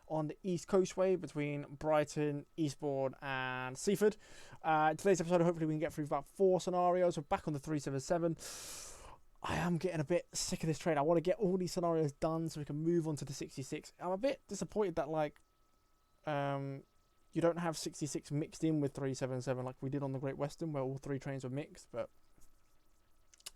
on the East Coastway between Brighton, Eastbourne, and Seaford. Today's episode, hopefully, we can get through about 4 scenarios. We're back on the 377. I am getting a bit sick of this train. I want to get all these scenarios done so we can move on to the 66. I'm a bit disappointed that, you don't have 66 mixed in with 377 like we did on the Great Western, where all 3 trains were mixed, but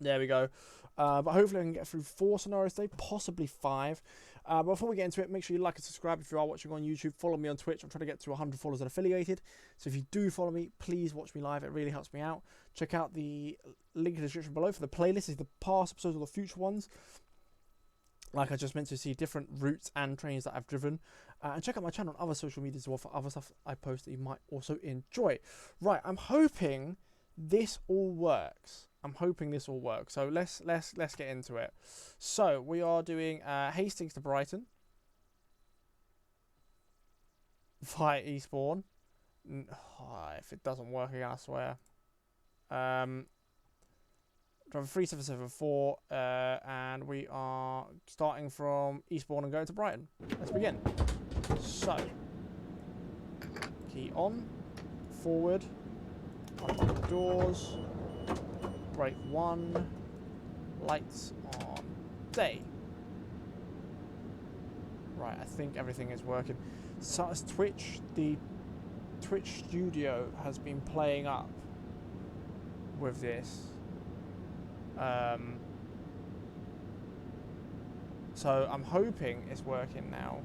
there we go. But hopefully I can get through 4 scenarios today, possibly 5. But before we get into it, make sure you like and subscribe if you are watching on YouTube. Follow me on Twitch. I'm trying to get to 100 followers and affiliated. So if you do follow me, please watch me live. It really helps me out. Check out the link in the description below for the playlist. It's the past episodes or the future ones. Like I just meant to see different routes and trains that I've driven. And check out my channel on other social medias as well for other stuff I post that you might also enjoy. Right, I'm hoping this all works. So let's get into it. So we are doing Hastings to Brighton via Eastbourne. If it doesn't work again, I swear. Driver 3774, and we are starting from Eastbourne and going to Brighton. Let's begin. So, key on, forward, unlock the doors, brake 1, lights on, day. Right, I think everything is working. So as Twitch, the Twitch studio has been playing up with this. So I'm hoping it's working now.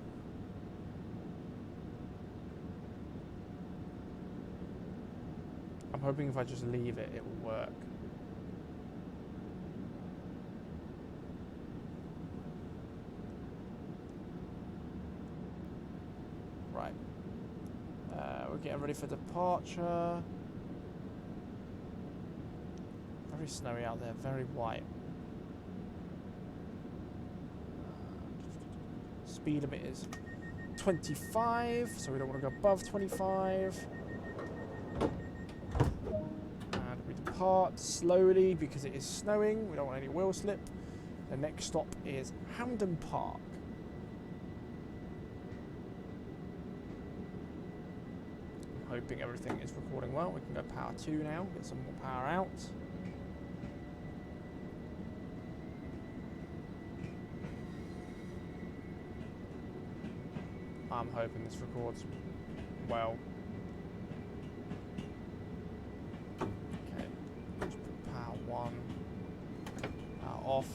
I'm hoping if I just leave it, it will work. Right. We're getting ready for departure. Very snowy out there, very white. Speed limit is 25, so we don't want to go above 25. And we depart slowly because it is snowing. We don't want any wheel slip. The next stop is Hampden Park. I'm hoping everything is recording well. We can go power 2 now, get some more power out. I'm hoping this records well. Okay, just put power 1, power off,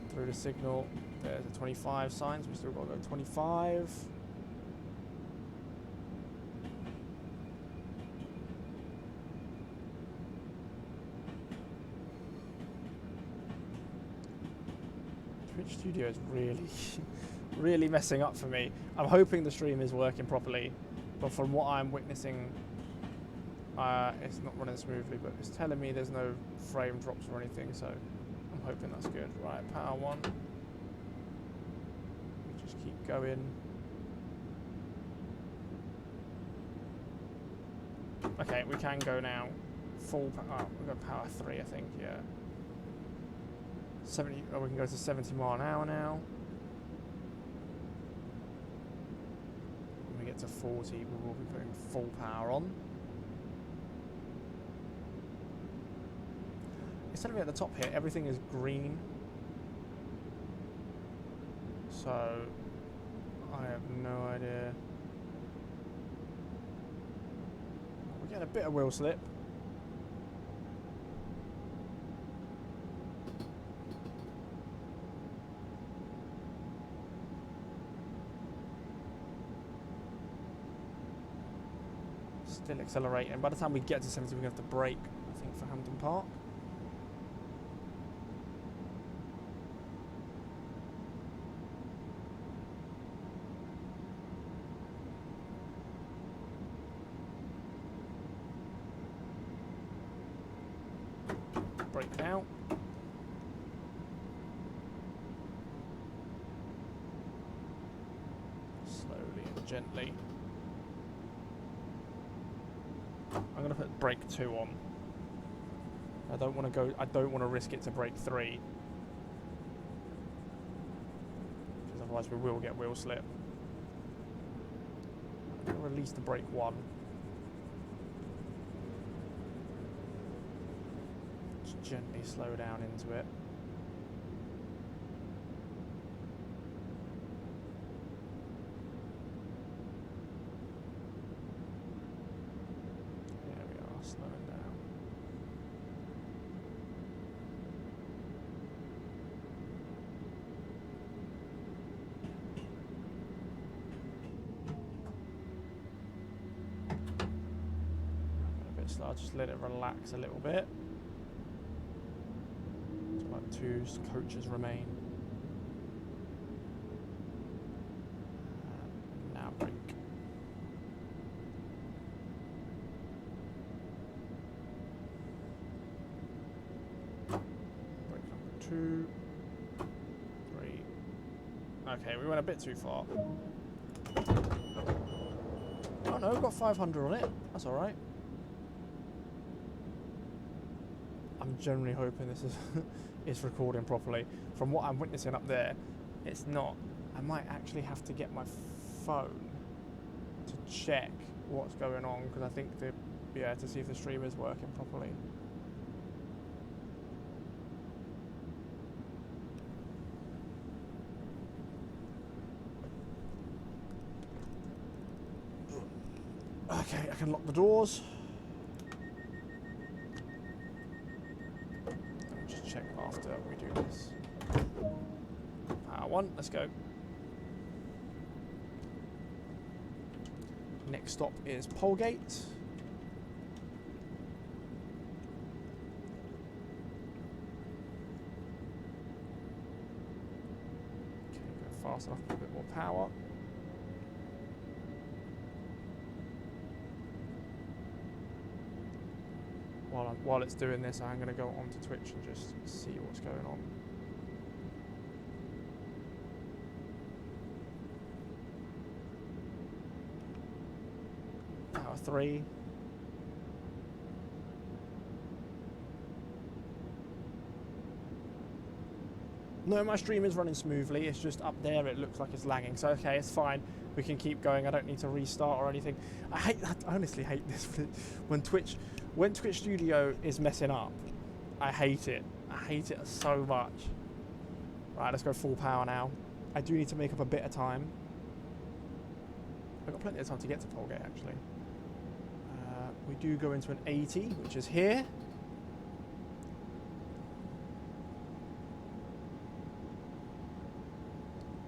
through the signal. There's a 25 sign, so we still got to go 25. Twitch Studio is really messing up for me. I'm hoping the stream is working properly, but from what I'm witnessing, it's not running smoothly, but it's telling me there's no frame drops or anything, so I'm hoping that's good. Right, power 1. We just keep going. Okay, we can go now. Full power. Oh, we've got power 3, I think, yeah. 70, oh, we can go to 70 mile an hour now. When we get to 40, we will be putting full power on. It's telling me at the top here, everything is green. So, I have no idea. We're getting a bit of wheel slip. Still accelerating. By the time we get to 70, we're going to have to brake, I think, for Hampden Park. Brake now. Slowly and gently. I'm going to put brake 2 on. I don't want to risk it to brake 3. Because otherwise we will get wheel slip. Release the brake one. Just gently slow down into it. There we are, slowing down. A bit slow, just let it relax a little bit. So like 2 coaches remain. Now brake. Brake number 2, 3. Okay, we went a bit too far. Oh no, we've got 500 on it. That's alright. I'm generally hoping this is recording properly. From what I'm witnessing up there, it's not. I might actually have to get my phone to check what's going on, because I think to see if the stream is working properly. Okay, I can lock the doors. Check after we do this. Power 1, let's go. Next stop is Polegate. Okay, go fast enough, a bit more power. While it's doing this, I'm going to go onto Twitch and just see what's going on. Power 3. No, my stream is running smoothly. It's just up there it looks like it's lagging. So okay, it's fine. We can keep going. I don't need to restart or anything. I honestly hate this when Twitch Studio is messing up. I hate it. I hate it so much. Right, let's go full power now. I do need to make up a bit of time. I've got plenty of time to get to Polegate actually. We do go into an 80, which is here.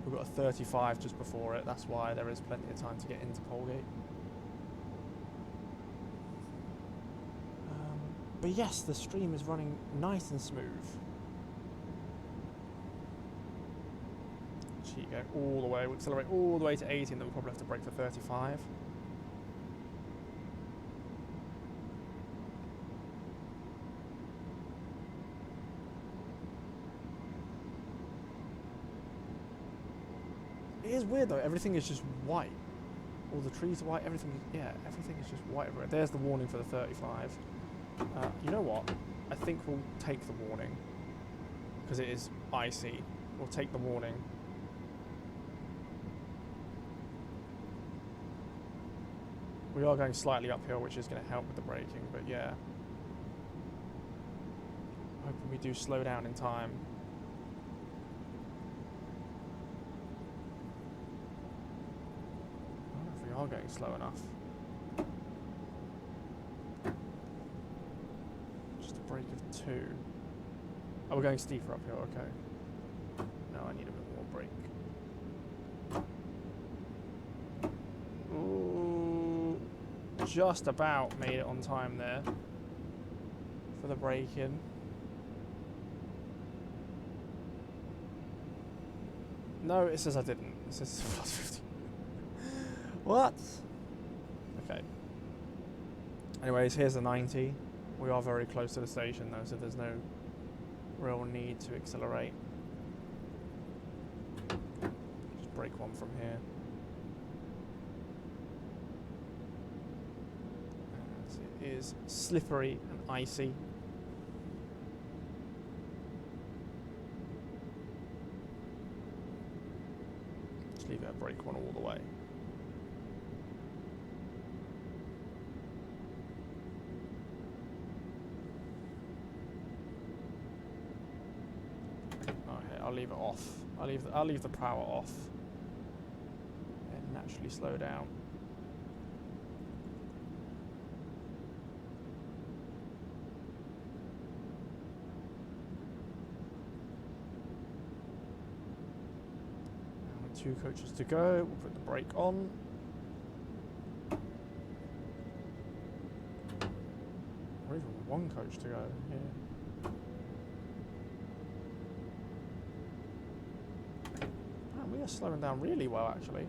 We've got a 35 just before it. That's why there is plenty of time to get into Polegate. But yes, the stream is running nice and smooth. Actually, go all the way. We'll accelerate all the way to 80, and then we'll probably have to brake for 35. It is weird though. Everything is just white. All the trees are white. Everything is just white everywhere. There's the warning for the 35. You know what? I think we'll take the warning because it is icy. We'll take the warning. We are going slightly uphill, which is going to help with the braking, but yeah. Hoping we do slow down in time. I don't know if we are going slow enough. Brake of 2. Oh, we're going steeper uphill, okay. No, I need a bit more brake. Ooh, just about made it on time there for the brake-in. No, it says I didn't. It says plus 50. What? Okay. Anyways, here's the 90. We are very close to the station though, so there's no real need to accelerate. Just brake one from here. As it is slippery and icy. Just leave it at brake one all the way. I'll leave it off. I'll leave the power off. And naturally slow down. Now with 2 coaches to go, we'll put the brake on. Or even 1 coach to go here. Man, we are slowing down really well, actually.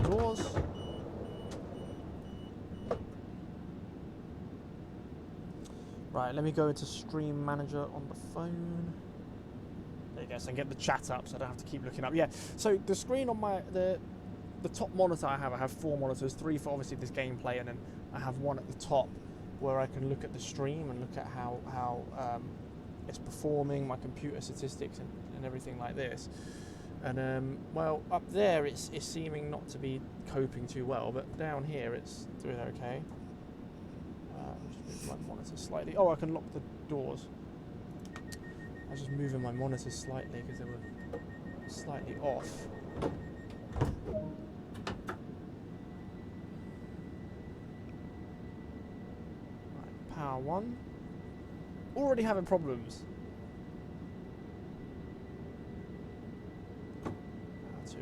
Doors. Right, let me go into Stream Manager on the phone. There you go, so I can get the chat up so I don't have to keep looking up. Yeah, so the screen on my the top monitor I have 4 monitors, 3 for obviously this gameplay, and then I have 1 at the top where I can look at the stream and look at how it's performing, my computer statistics and everything like this. And well, up there it's seeming not to be coping too well, but down here it's doing okay. Just move my monitor slightly. Oh, I can lock the doors. I was just moving my monitors slightly because they were slightly off. Right, power 1. Already having problems. Power 2.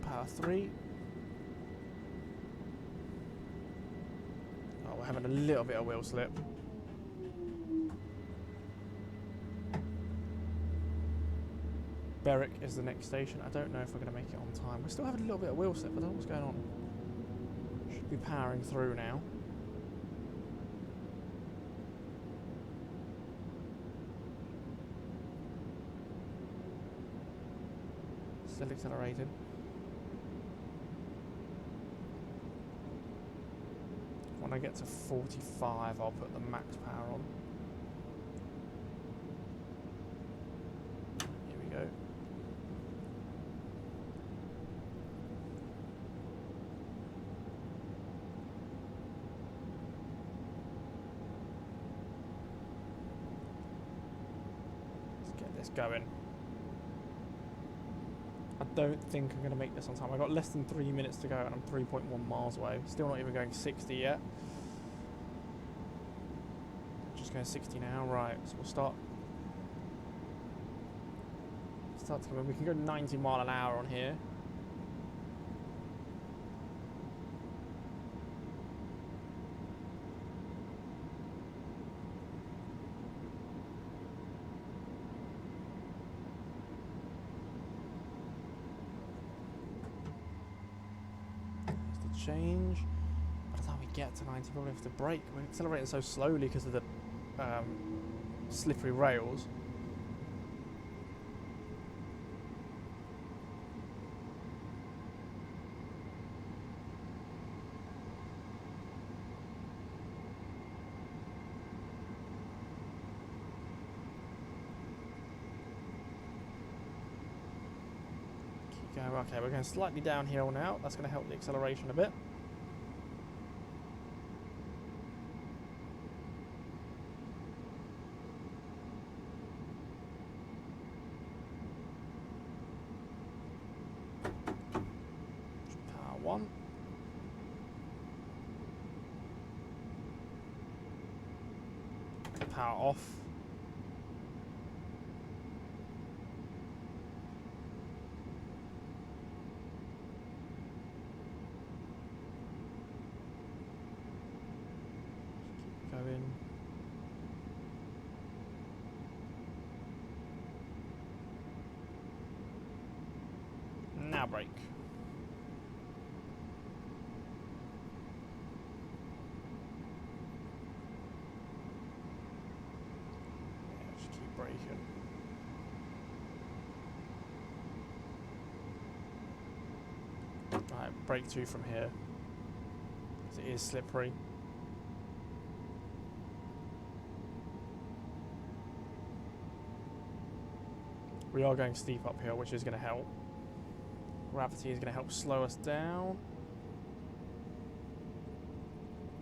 Power 3. Oh, we're having a little bit of wheel slip. Berwick is the next station. I don't know if we're going to make it on time. We're still having a little bit of wheel slip. I don't know what's going on. Should be powering through now. Still accelerating. When I get to 45, I'll put the max power on. Here we go. Let's get this going. I don't think I'm going to make this on time. I've got less than 3 minutes to go and I'm 3.1 miles away. Still not even going 60 yet. Just going 60 now. Right, so we'll start to come in. We can go 90 mile an hour on here. Change. By the time we get to 90, probably have to brake. We're accelerating so slowly because of the slippery rails. Keep going. Okay, we're going slightly downhill now. That's going to help the acceleration a bit. Power 1. Power off. Going. Now brake. Yeah, just keep braking. Alright, brake 2 from here. It is slippery. We are going steep uphill, which is going to help. Gravity is going to help slow us down.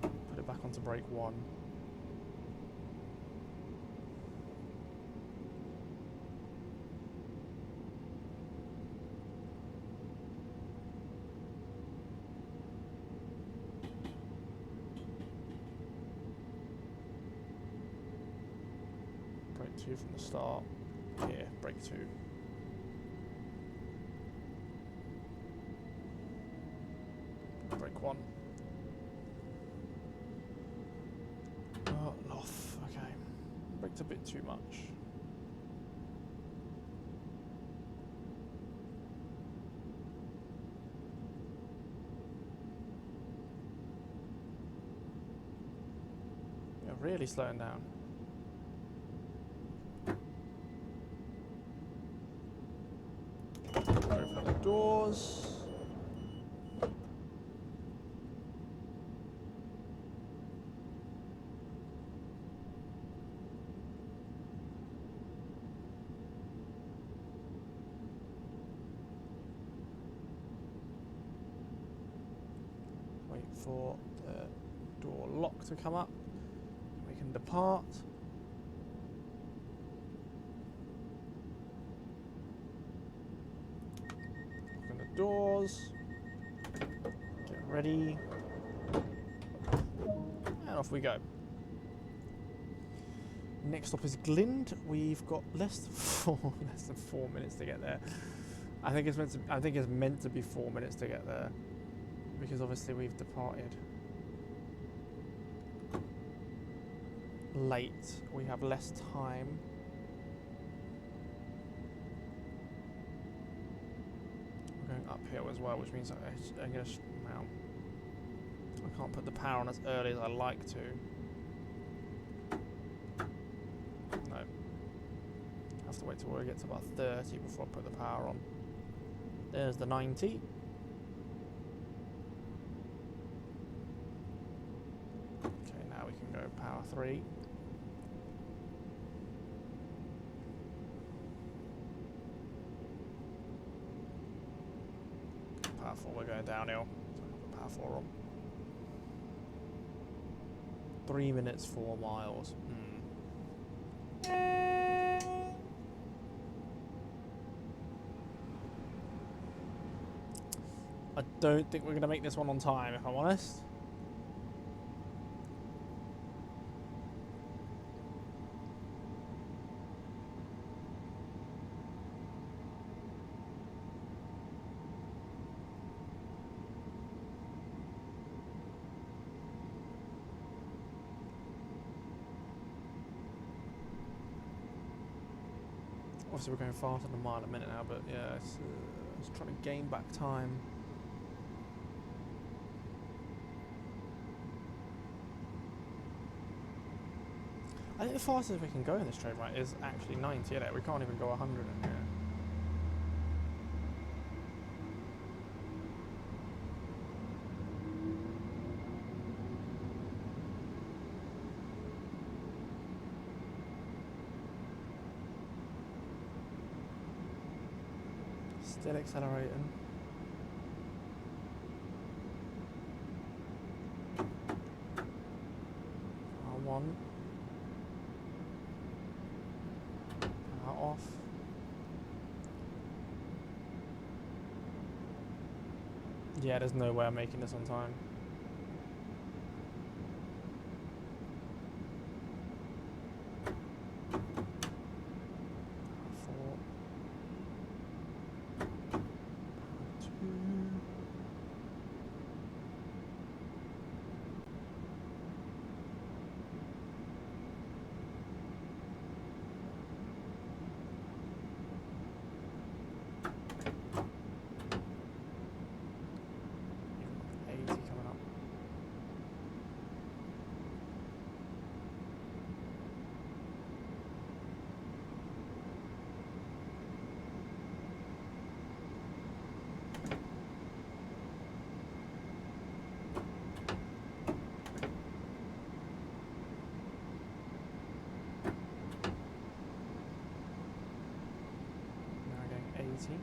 Put it back onto brake 1. Brake 2 from the start. Here, brake 2. Brake 1. Oh, off. Okay. Braked a bit too much. You're really slowing down. Open the doors. Wait for the door lock to come up. We can depart. Open the doors. Get ready. And off we go. Next stop is Glynde. We've got less than 4 minutes to get there. I think it's meant to be 4 minutes to get there, because obviously we've departed late. We have less time. We're going uphill as well, which means I'm going to. Well, I can't put the power on as early as I like to. No. I have to wait till we get to about 30 before I put the power on. There's the 90. Okay, now we can go power 3. Power 4, we're going downhill. So I'll put power 4 on. 3 minutes, 4 miles. I don't think we're going to make this one on time, if I'm honest. Obviously we're going faster than a mile a minute now, but yeah, it's trying to gain back time. I think the fastest we can go in this train, right, is actually 90, isn't it? We can't even go 100 in here. Still accelerating. R1. Power off. Yeah, there's no way I'm making this on time. Coming up. 80.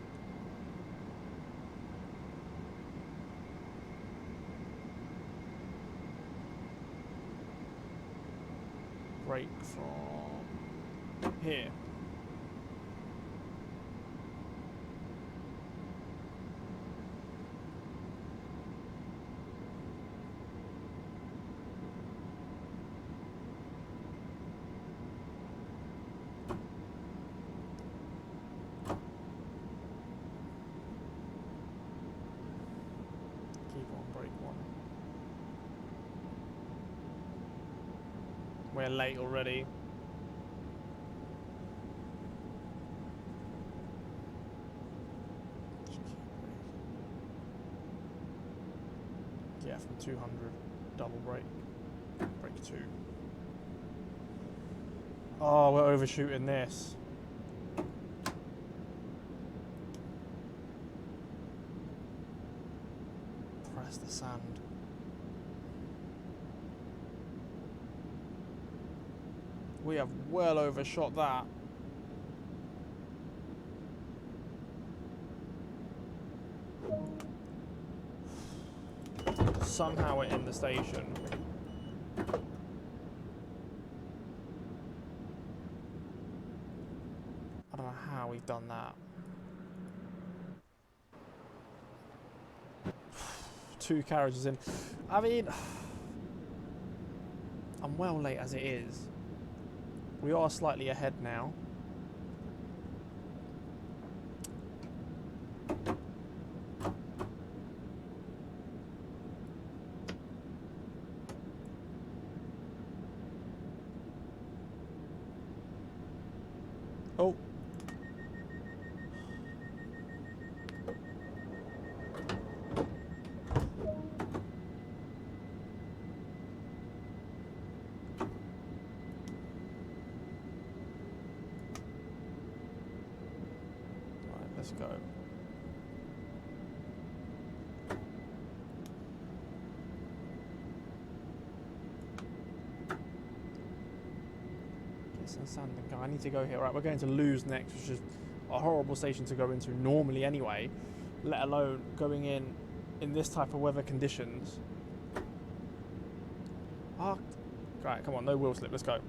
Brake from here. We're late already. Yeah, from 200, double brake, brake 2. Oh, we're overshooting this. Press the sand. We have well overshot that. Somehow we're in the station. I don't know how we've done that. 2 carriages in. I mean, I'm well late as it is. We are slightly ahead now. Oh. Let's go. Get some sand and go. I need to go here. Right, we're going to lose next, which is a horrible station to go into normally anyway, let alone going in this type of weather conditions. Ah, right, come on, no wheel slip. Let's go.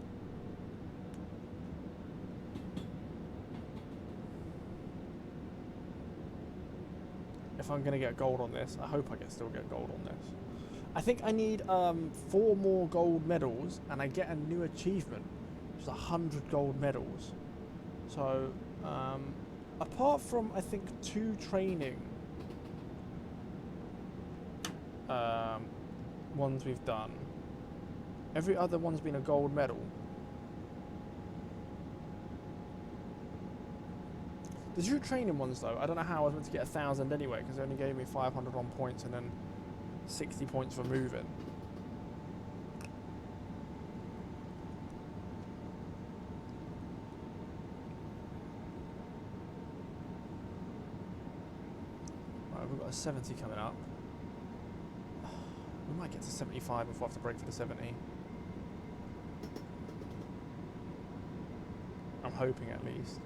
If I'm going to get gold on this, I hope I can still get gold on this. I think I need 4 more gold medals and I get a new achievement, which is 100 gold medals. So, apart from, I think, 2 training ones we've done, every other one's been a gold medal. The 2 training ones, though, I don't know how I was meant to get 1,000 anyway, because they only gave me 500 on points and then 60 points for moving. Right, we've got a 70 coming up. We might get to 75 before I have to brake for the 70. I'm hoping at least.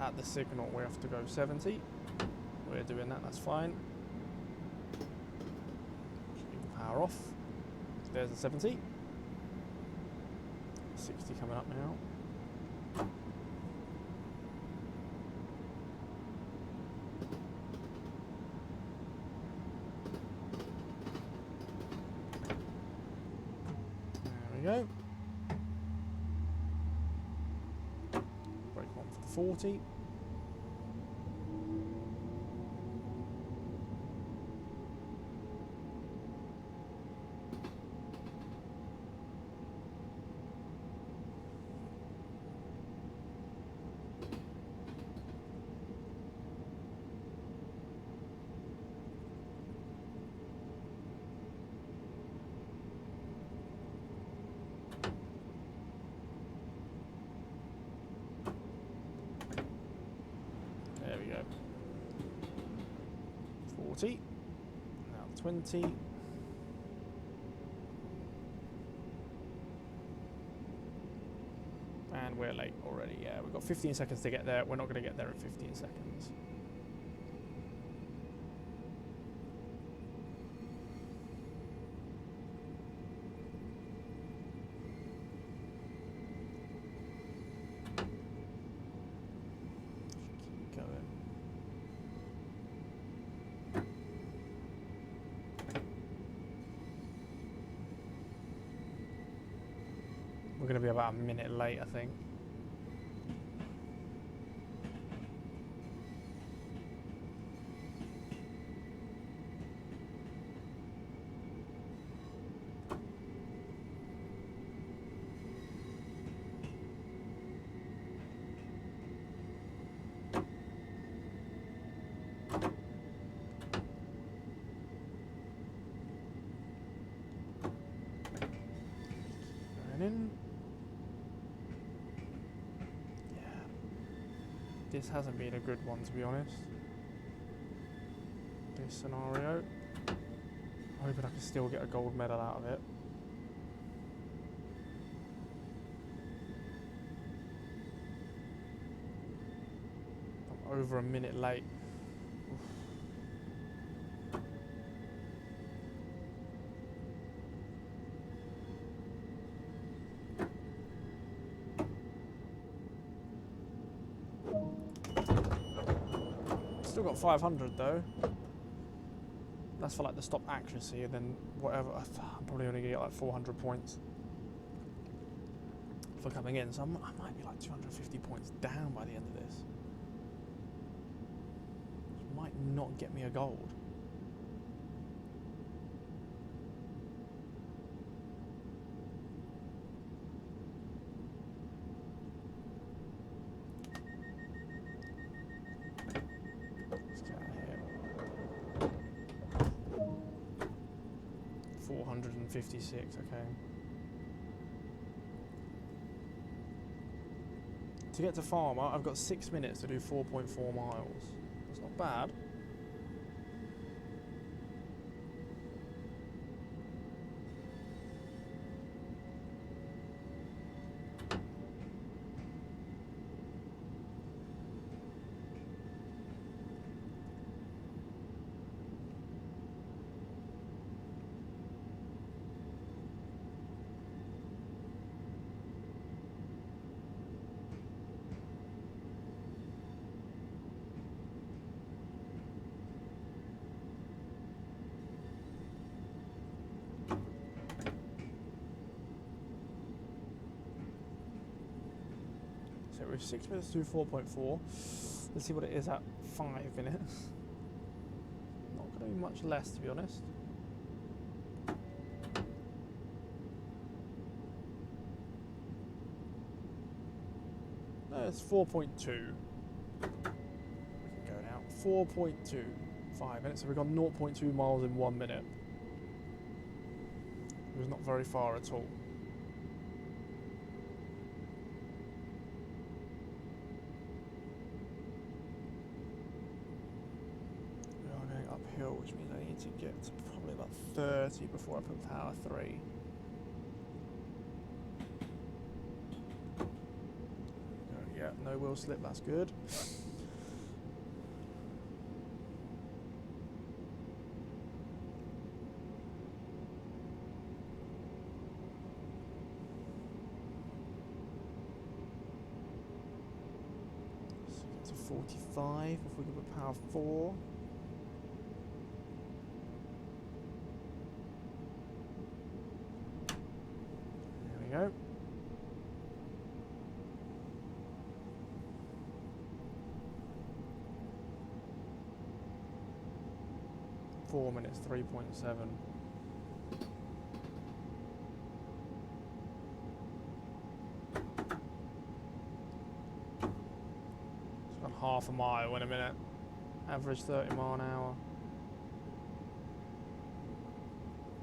At the signal we have to go 70. We're doing that, that's fine. Keep the power off. There's the 70. 60 coming up now. There we go. Brake on for the 40. 40. Now 20. And we're late already. Yeah, we've got 15 seconds to get there. We're not going to get there in 15 seconds. Keep going. We're going to be about a minute late, I think. In. Yeah, this hasn't been a good one, to be honest. This scenario. I'm hoping I can still get a gold medal out of it. I'm over a minute late. Still got 500 though. That's for like the stop accuracy, and then whatever. I'm probably only gonna get like 400 points for coming in, so I might be like 250 points down by the end of this. Which might not get me a gold. Let's get out of here. 456, okay. To get to Farmer, I've got 6 minutes to do 4.4 miles. That's not bad. So we're 6 minutes to 4.4. Let's see what it is at 5 minutes. Not going to be much less, to be honest. No, it's 4.2. We can go now. 4.2. 5 minutes. So we've got 0.2 miles in 1 minute. It was not very far at all. Uphill, which means I need to get to probably about 30 before I put power 3. Yeah, no wheel slip, that's good. So get to 45 if we can put power 4. Go. Four minutes, 3.7. It's got half a mile in a minute. Average 30 mile an hour.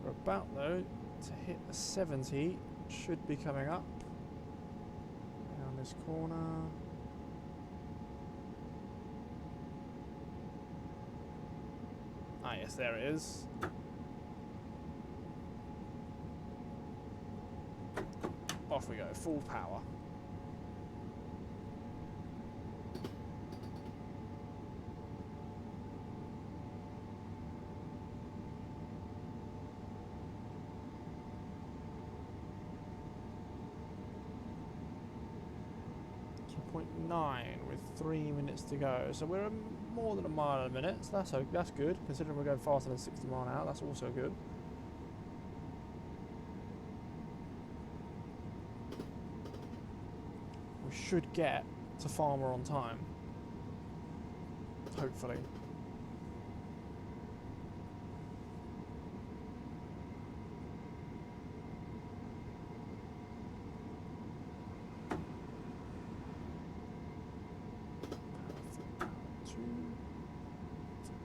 We're about though to hit the 70. Should be coming up down this corner. Oh Ah, yes, there it is. Off we go, full power. With 3 minutes to go, so we're more than a mile a minute, so that's good, considering we're going faster than 60 mile an hour. That's also good. We should get to Farmer on time, hopefully.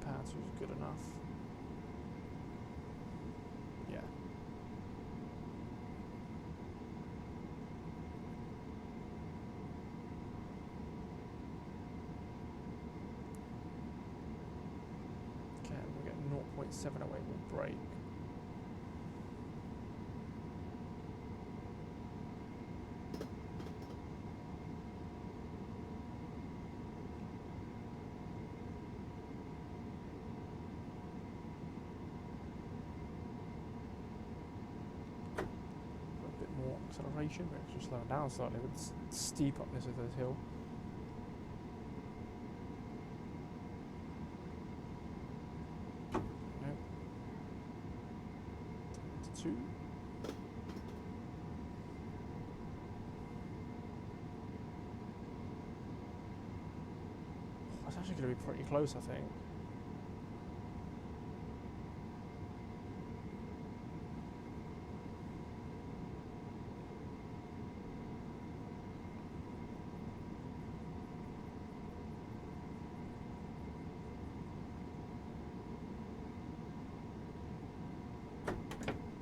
Power 2 is good enough. Yeah. Okay, we'll get 0.708 will break. Acceleration, but it's just slowing down slightly with the steep upness of this hill. Nope. 2. That's actually going to be pretty close, I think.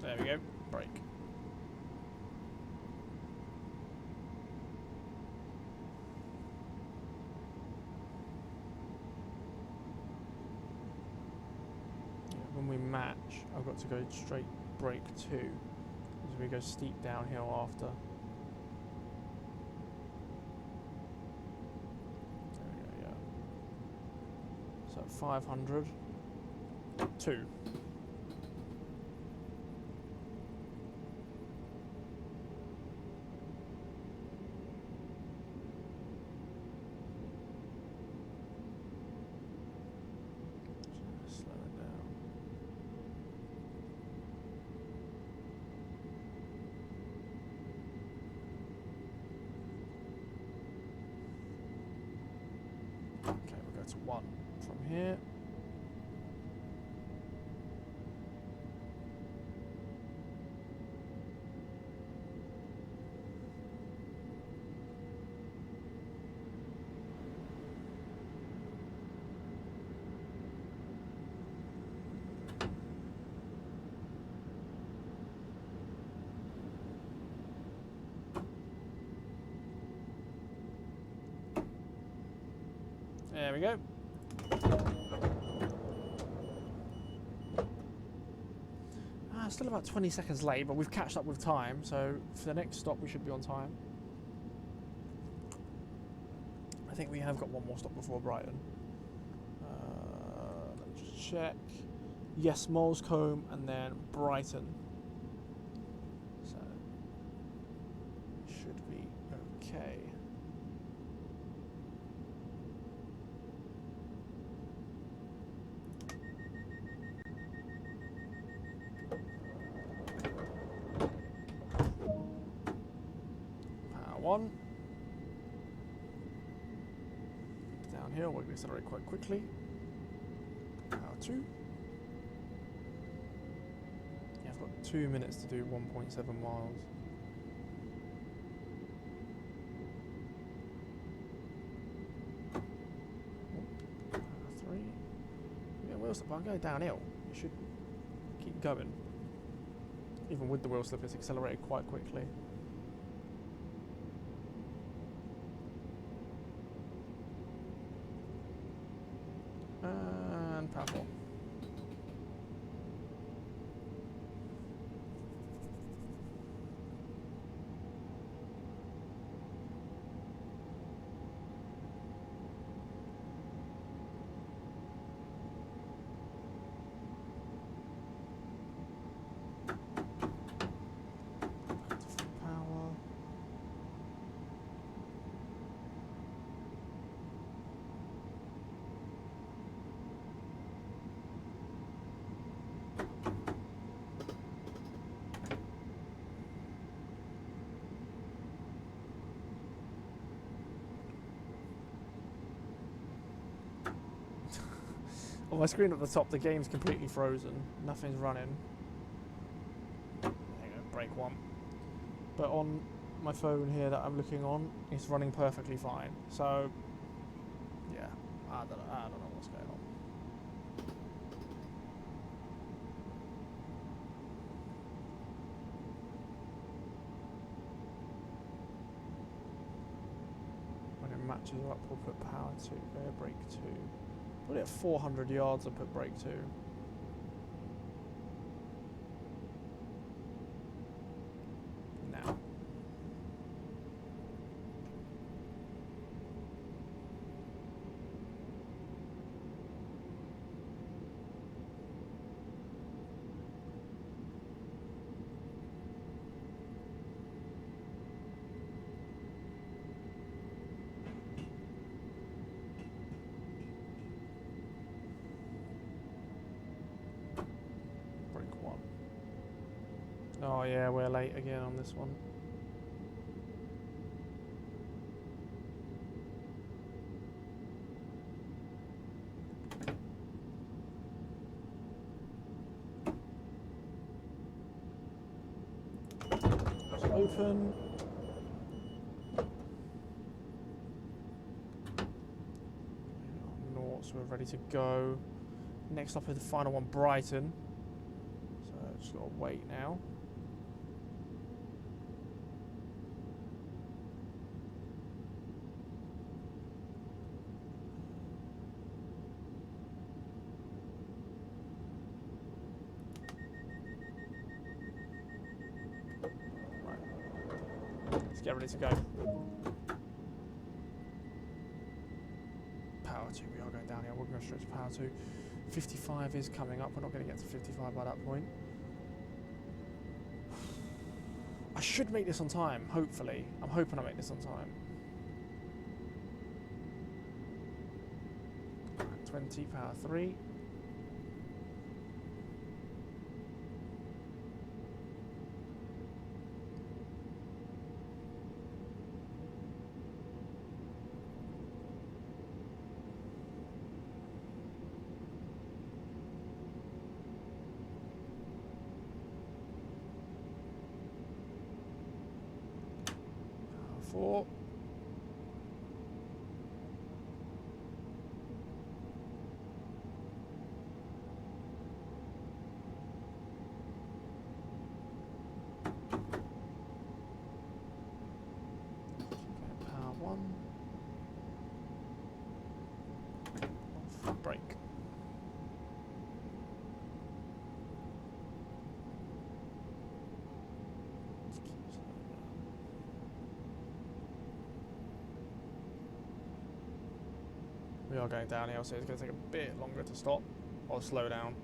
There we go, brake. Yeah, when we match, I've got to go straight brake 2, as we go steep downhill after. There we go, yeah. So 500, 2. Okay, we'll go to 1 from here. There we go. Still about 20 seconds late, but we've catched up with time, so for the next stop we should be on time. I think we have got one more stop before Brighton. Let me just check. Yes, Molescombe and then Brighton. So, should be okay. Power 1. Downhill, we're going to accelerate quite quickly. Power 2. Yeah, I've got 2 minutes to do 1.7 miles. Power 3. Yeah, wheel slip, I'll go downhill. You should keep going. Even with the wheel slip, it's accelerated quite quickly. And power 4. On my screen at the top, the game's completely frozen. Nothing's running. There you go, break one. But on my phone here that I'm looking on, it's running perfectly fine. So, yeah, I don't know what's going on. When it matches up, we'll put power 2, air brake 2. Put it at 400 yards and put brake 2. Now. Brake 1. Oh yeah, we're late again on this one. Open. Noughts, we're ready to go. Next up is the final one, Brighton. So just gotta wait now. Get ready to go. Power 2, we are going down here. We're going straight to power 2. 55 is coming up. We're not going to get to 55 by that point. I should make this on time, hopefully. I'm hoping I make this on time. 20, power 3. Power 4. Power 1. Off, brake. We are going downhill, so it's going to take a bit longer to stop or slow down.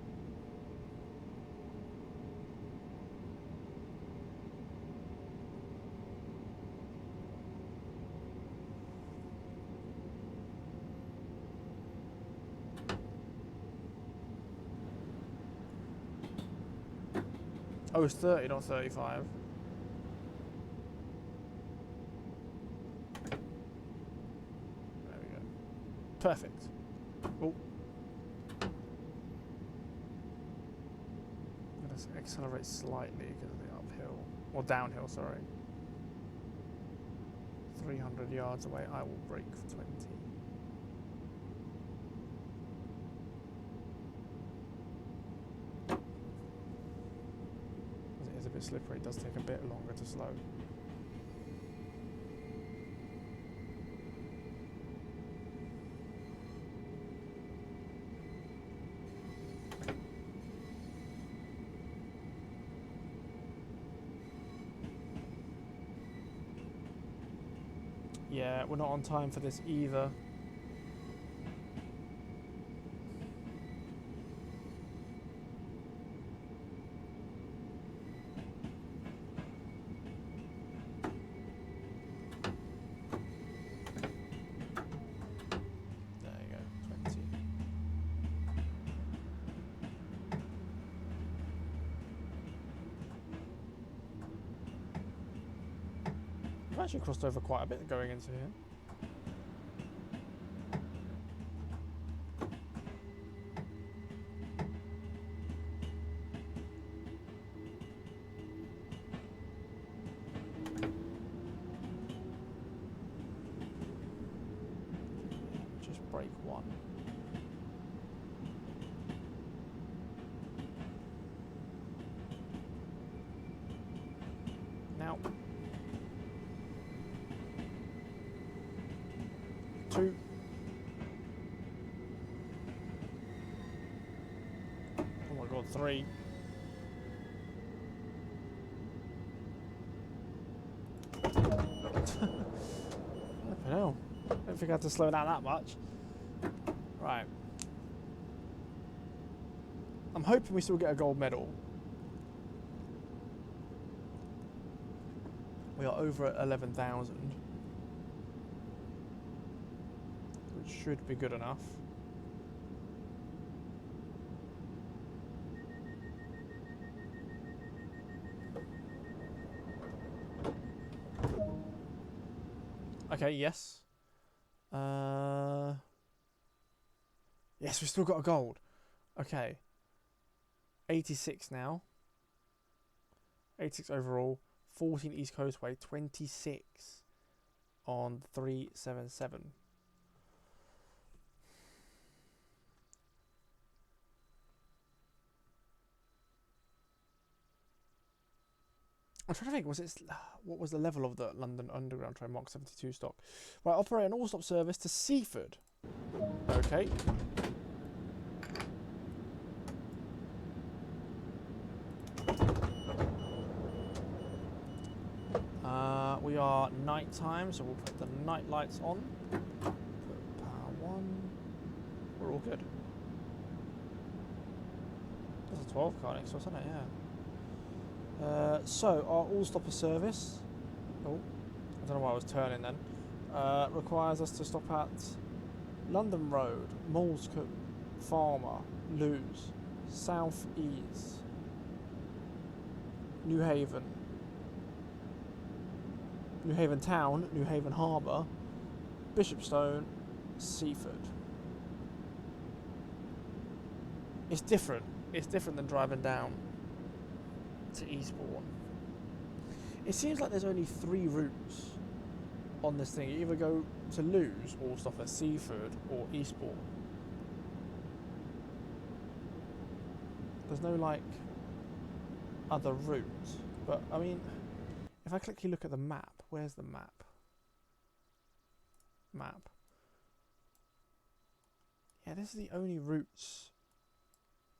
Oh, it's 30, not 35. There we go. Perfect. Oh. I'm going to accelerate slightly because of the uphill. Or downhill, sorry. 300 yards away, I will brake for 20. It is a bit slippery, it does take a bit longer to slow. Yeah, we're not on time for this either. There you go, 20. I've actually crossed over quite a bit going into here. break one. Now. 2. Oh my god, 3. Hell, I don't think I had to slow down that much. Right. I'm hoping we still get a gold medal. We are over at 11,000. Which should be good enough. Okay, yes. Yes, we've still got a gold. Okay. 86 now. 86 overall. 14 East Coastway. 26 on 377. I'm trying to think, what was the level of the London Underground train Mark 72 stock? Right, operate an all-stop service to Seaford. Okay. We are night time, so we'll put the night lights on. Put power 1. We're all good. That's a 12 car next to us, isn't it? Yeah. So our all-stopper service. Oh, I don't know why I was turning then. Requires us to stop at London Road, Moulscombe, Farmer, Lewes, South Ease, New Haven. New Haven Town, New Haven Harbour, Bishopstone, Seaford. It's different. It's different than driving down to Eastbourne. It seems like there's only 3 routes on this thing. You either go to Lewes or stop at Seaford or Eastbourne. There's no like other route. But I mean, if I quickly look at the map, where's the map? Map. Yeah, this is the only routes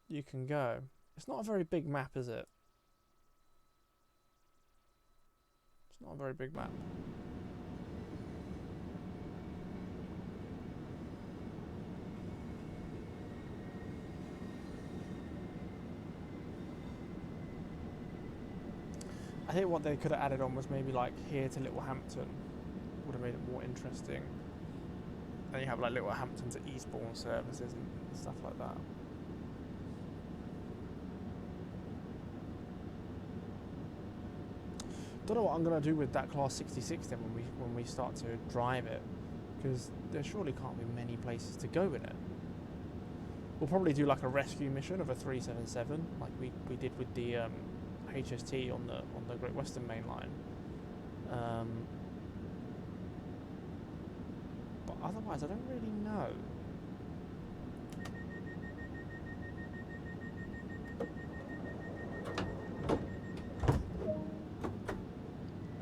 you can go. It's not a very big map, is it? It's not a very big map. I think what they could have added on was maybe like here to Littlehampton. Would have made it more interesting. And you have like Littlehampton to Eastbourne services and stuff like that. Don't know what I'm gonna do with that Class 66 then when we start to drive it, because there surely can't be many places to go in it. We'll probably do like a rescue mission of a 377, like we did with the HST on the Great Western Main Line. But otherwise, I don't really know.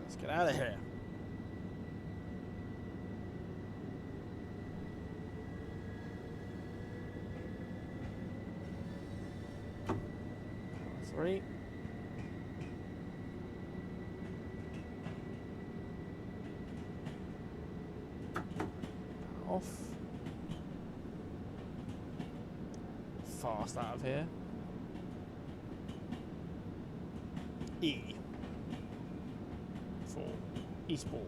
Let's get out of here. Three. Off. Fast out of here. E. For Eastbourne.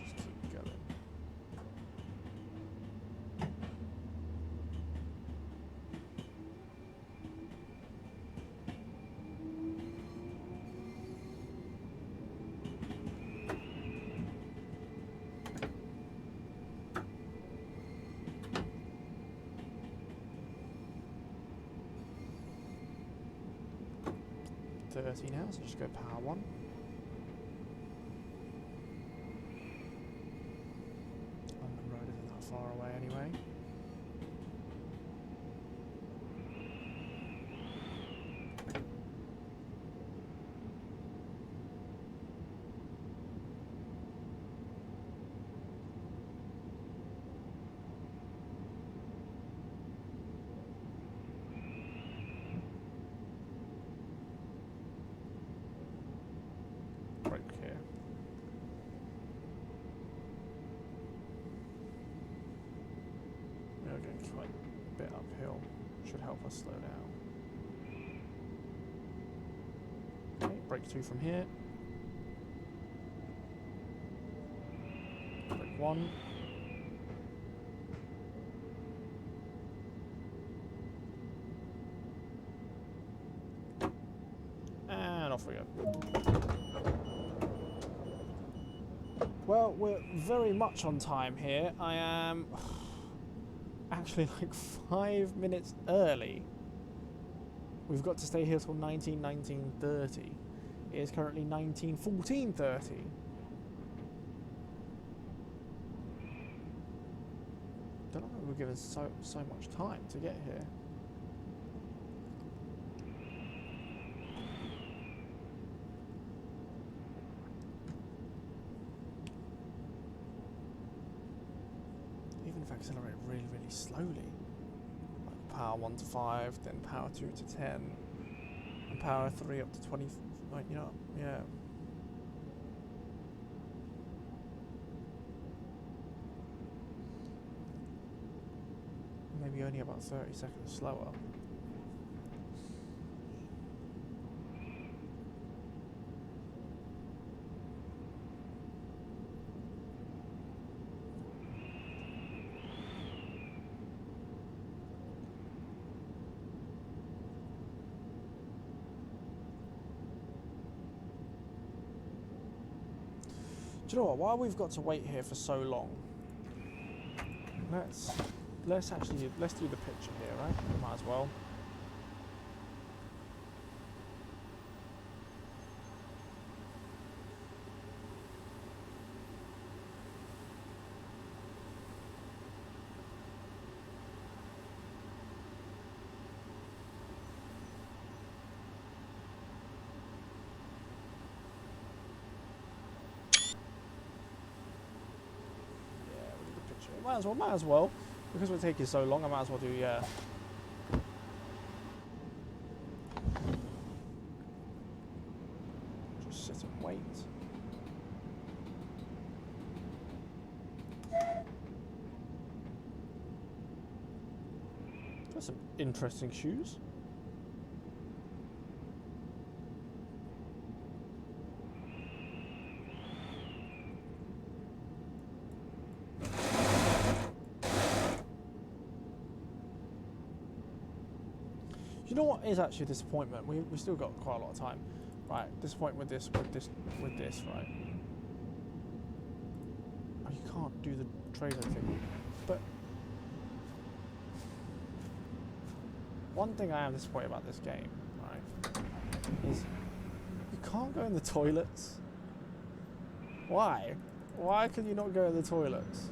Just keep going. 1930 now, so just go power 1. London Road isn't that far away anyway. Quite a bit uphill, should help us slow down. Okay, brake 2 from here. Brake 1. And off we go. Well, we're very much on time here. I am actually like 5 minutes early. We've got to stay here till 19:30. It is currently 19:14:30. Don't know why we're given so much time to get here. Even if I accelerate really slowly, like power 1 to 5, then power 2 to 10, and power 3 up to 20, like, you know, yeah. Maybe only about 30 seconds slower. Do you know what? While we've got to wait here for so long, let's do the picture here, right? We might as well. Might as well. Because we're taking so long, I might as well do, yeah. Just sit and wait. Got some interesting shoes. You know what is actually a disappointment? We still got quite a lot of time. Right, disappointment with this, right? Oh, you can't do the trailer thing. But one thing I am disappointed about this game, right, is you can't go in the toilets. Why? Why can you not go in the toilets?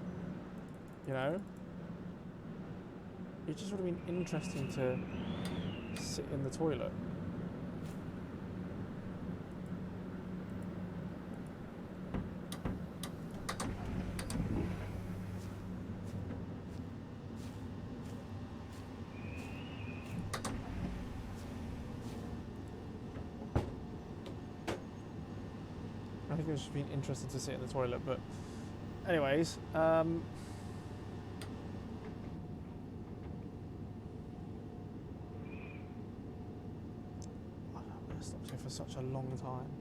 You know? It just would have been interesting to sit in the toilet. I think it would just been interesting to sit in the toilet, but anyways, stopped here for such a long time.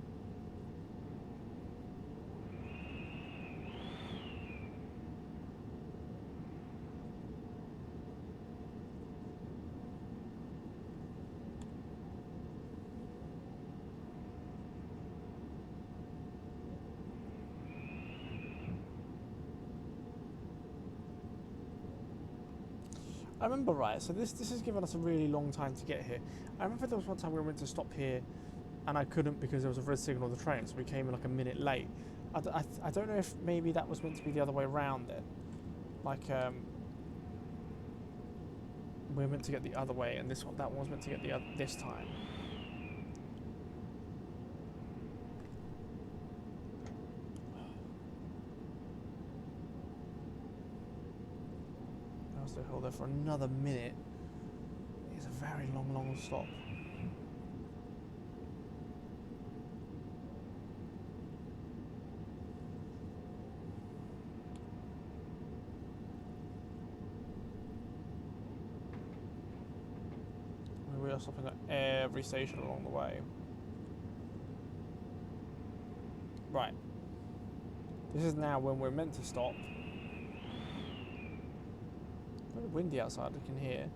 I remember, right, so this has given us a really long time to get here. I remember there was one time we were meant to stop here and I couldn't because there was a red signal on the train, so we came in like a minute late. I don't know if maybe that was meant to be the other way around then. Like, we were meant to get the other way, and that one was meant to get the other this time. I was held there for another minute. It's a very long stop. We are stopping at every station along the way. Right. This is now when we're meant to stop. It's very windy outside, I can hear.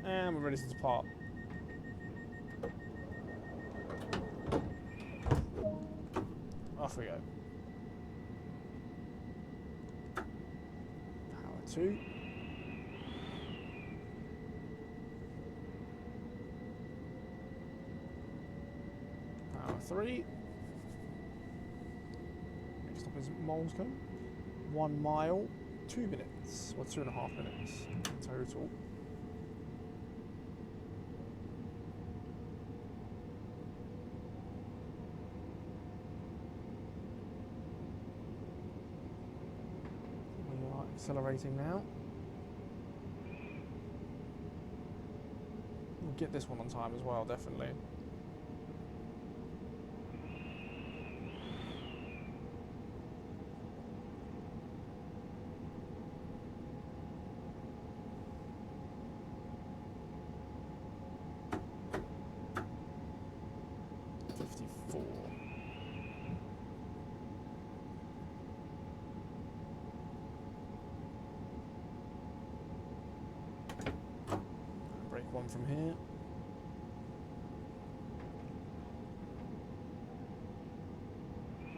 And we're ready to depart. Off we go. Power 2. Power 3. Next stop is Molescombe. 1 mile, 2 minutes, or 2.5 minutes in total. Accelerating now. We'll get this one on time as well, definitely. One from here.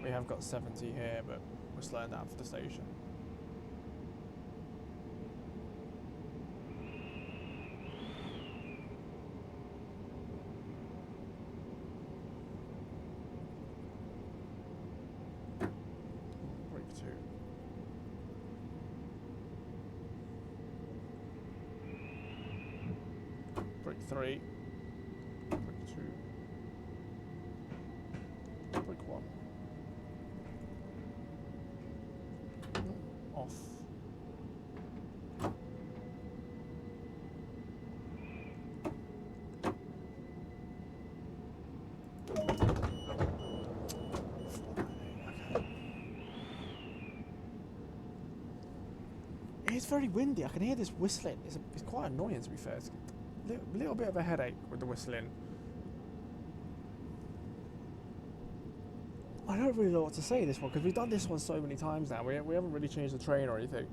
We have got 70 here, but we're slowing down for the station. Break 2. Break 3, break 2, break 1, off. It's very windy. I can hear this whistling. It's quite annoying, to be fair. It's a little bit of a headache with the whistling. I don't really know what to say this one, because we've done this one so many times now. We haven't really changed the train or anything.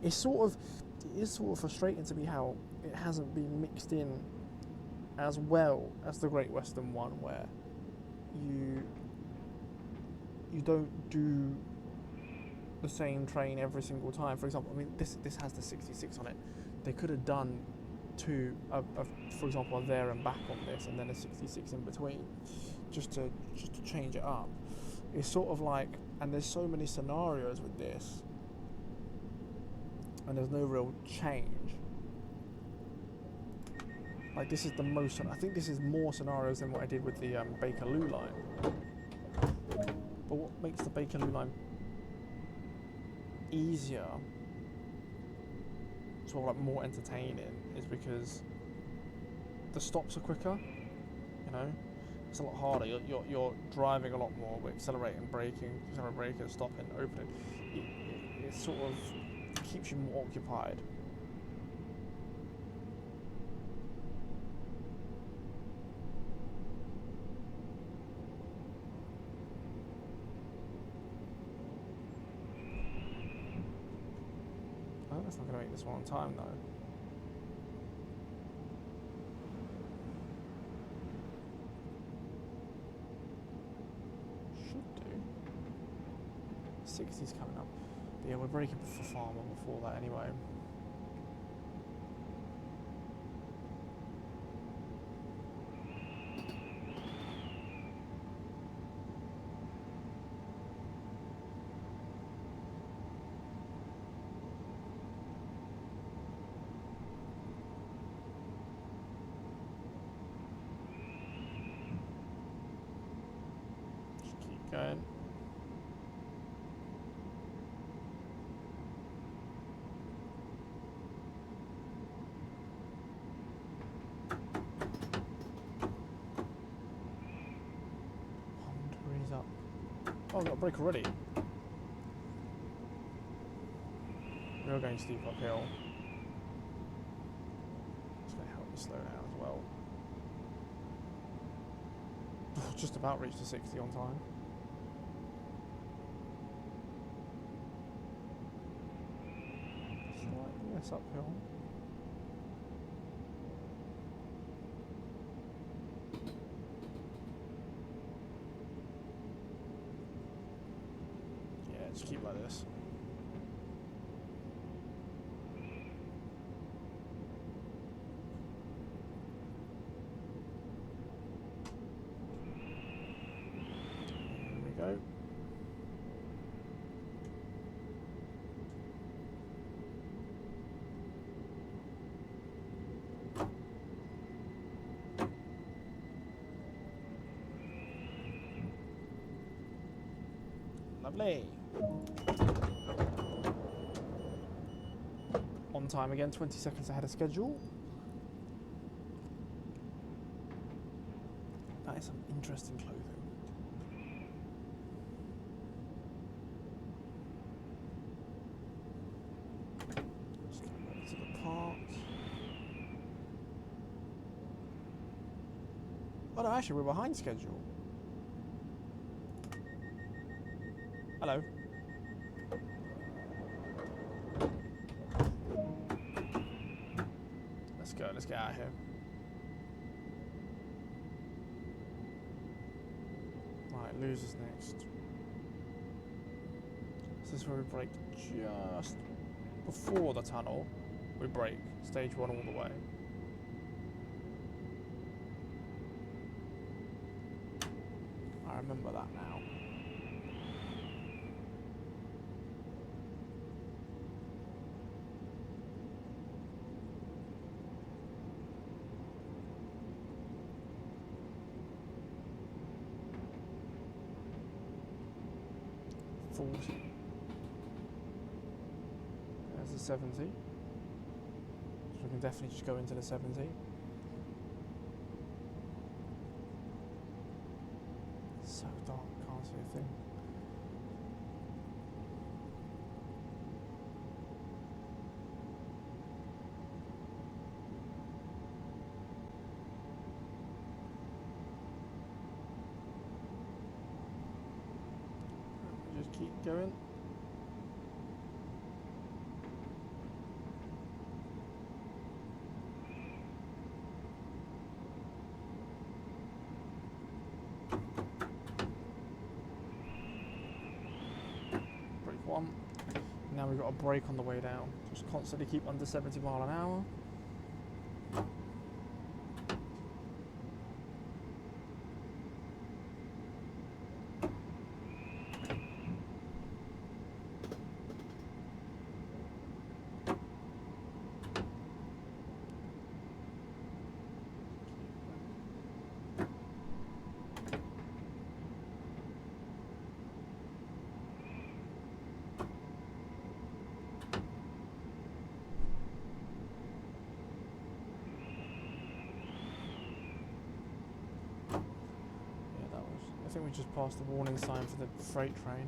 It is sort of frustrating to me how it hasn't been mixed in as well as the Great Western one, where you don't do the same train every single time. For example, I mean, this has the 66 on it. They could have done two, for example, a there and back on this, and then a 66 in between, just to change it up. It's sort of like, and there's so many scenarios with this, and there's no real change. Like, this is the most, I think this is more scenarios than what I did with the Bakerloo line. But what makes the Bakerloo line easier, sort of like more entertaining, is because the stops are quicker, you know? It's a lot harder. You're driving a lot more. We're accelerating, braking, stopping, opening. It sort of keeps you more occupied. Oh, that's not going to make this one on time though. 60's coming up. But yeah, we're breaking for Farmer before that anyway. Just keep going. Up. Oh, I've got a break already. We're going steep uphill. It's going to help me slow down as well. Just about reached the 60 on time. Slightly less uphill. Just keep like this. There we go. Lovely. On time again, 20 seconds ahead of schedule. That is some interesting clothing. Just go back to the park. Oh no, actually we're behind schedule. Hello. Let's get out of here. Right, losers next. This is where we brake just before the tunnel. We brake stage 1 all the way. I remember that now. There's the 70. So we can definitely just go into the 70. It's so dark, can't see a thing. Just keep going. Brake 1. Now we've got a brake on the way down. Just constantly keep under 70 mile an hour. I think we just passed the warning sign for the freight train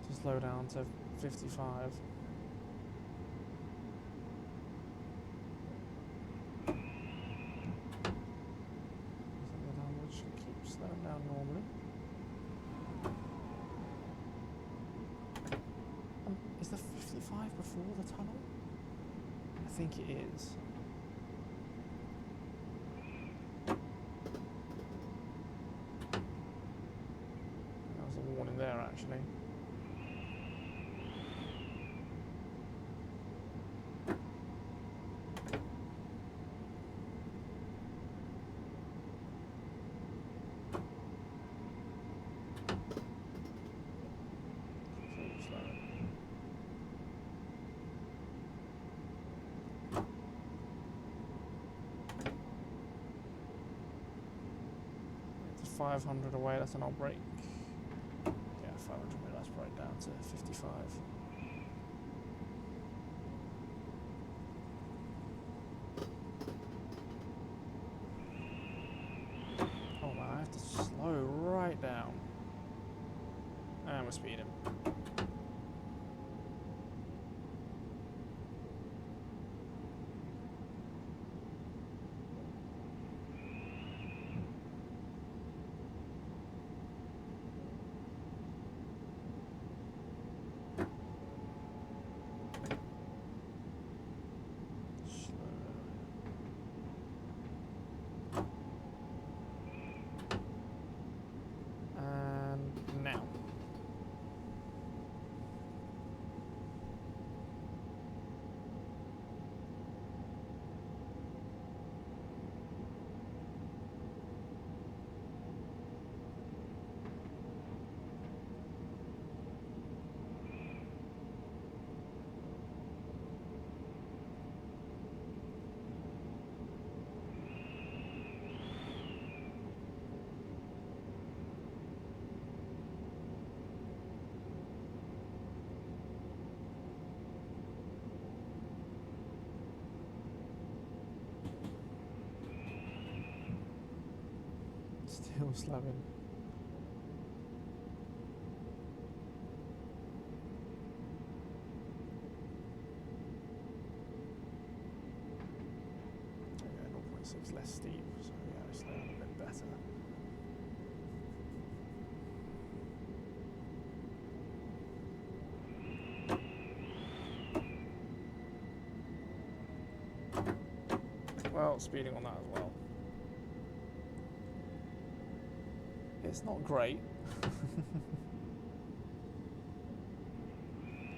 to slow down to 55. Which keeps slowing down normally. Is the 55 before the tunnel? I think it is. There actually. 500 away, that's an old break. Yeah, 500 away, that's right down to 55. Oh man, I have to slow right down. And we're speeding. And now. Still slamming. Yeah, 0.6 less steep, so yeah, I slow down a bit better. Well, speeding on that as well. It's not great.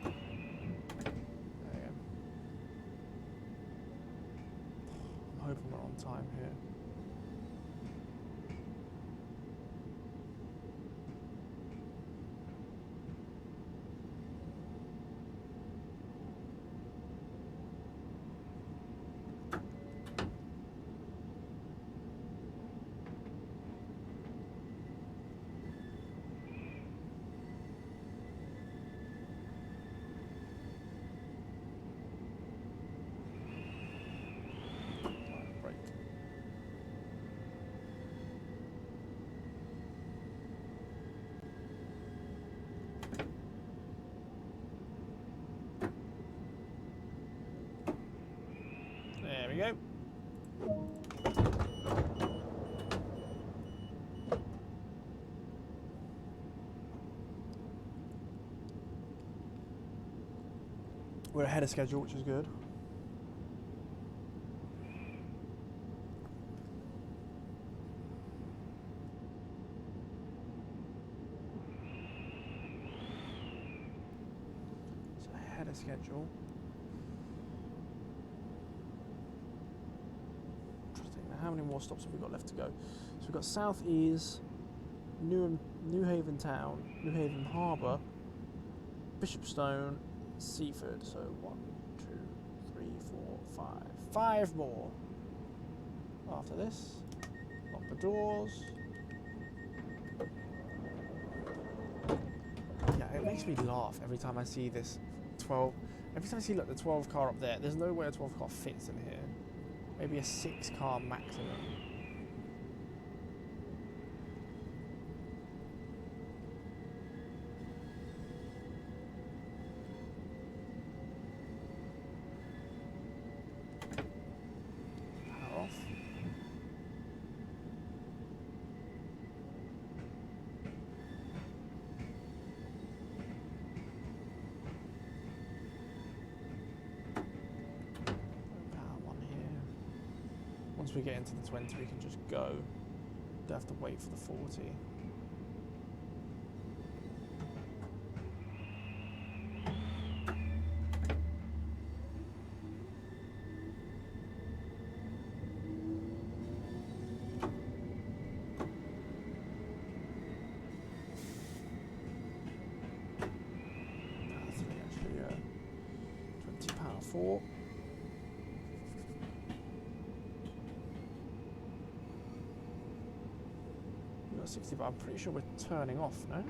I'm hoping we're on time here. Break. There we go. We're ahead of schedule, which is good. So ahead of schedule. Interesting. Now, how many more stops have we got left to go? So we've got South Ease, New Haven Town, New Haven Harbour, Bishopstone, Seaford. So 1, 2, 3, 4, 5. 5 more. After this, lock the doors. Yeah, it makes me laugh every time I see this 12. Every time I see, look, the 12 car up there, there's no way a 12 car fits in here. Maybe a 6 car maximum. Power off. Once we get into the 20, we can just go. Don't have to wait for the 40. Power 3 actually, yeah. 20 power 4. got 60, but I'm pretty sure we're turning off, no?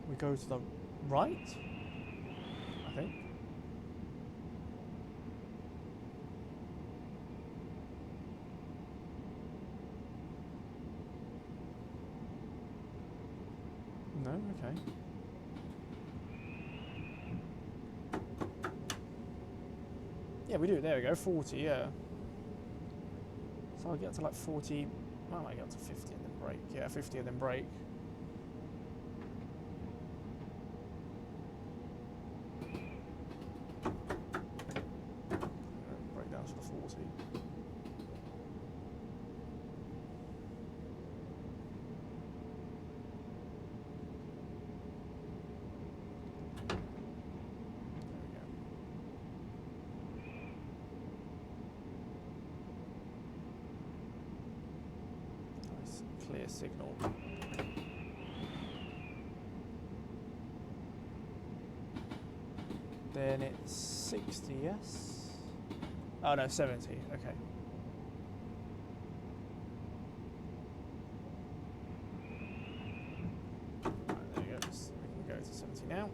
We go to the right, I think. No, okay. Yeah, we do. There we go. 40, yeah. So I'll get to like 40. I might get to 50 and then brake. Yeah, 50 and then brake. Brake down to the 40. Clear signal. Then it's 60, yes? Oh no, 70, okay. Right, there you go. So we can go to 70 now.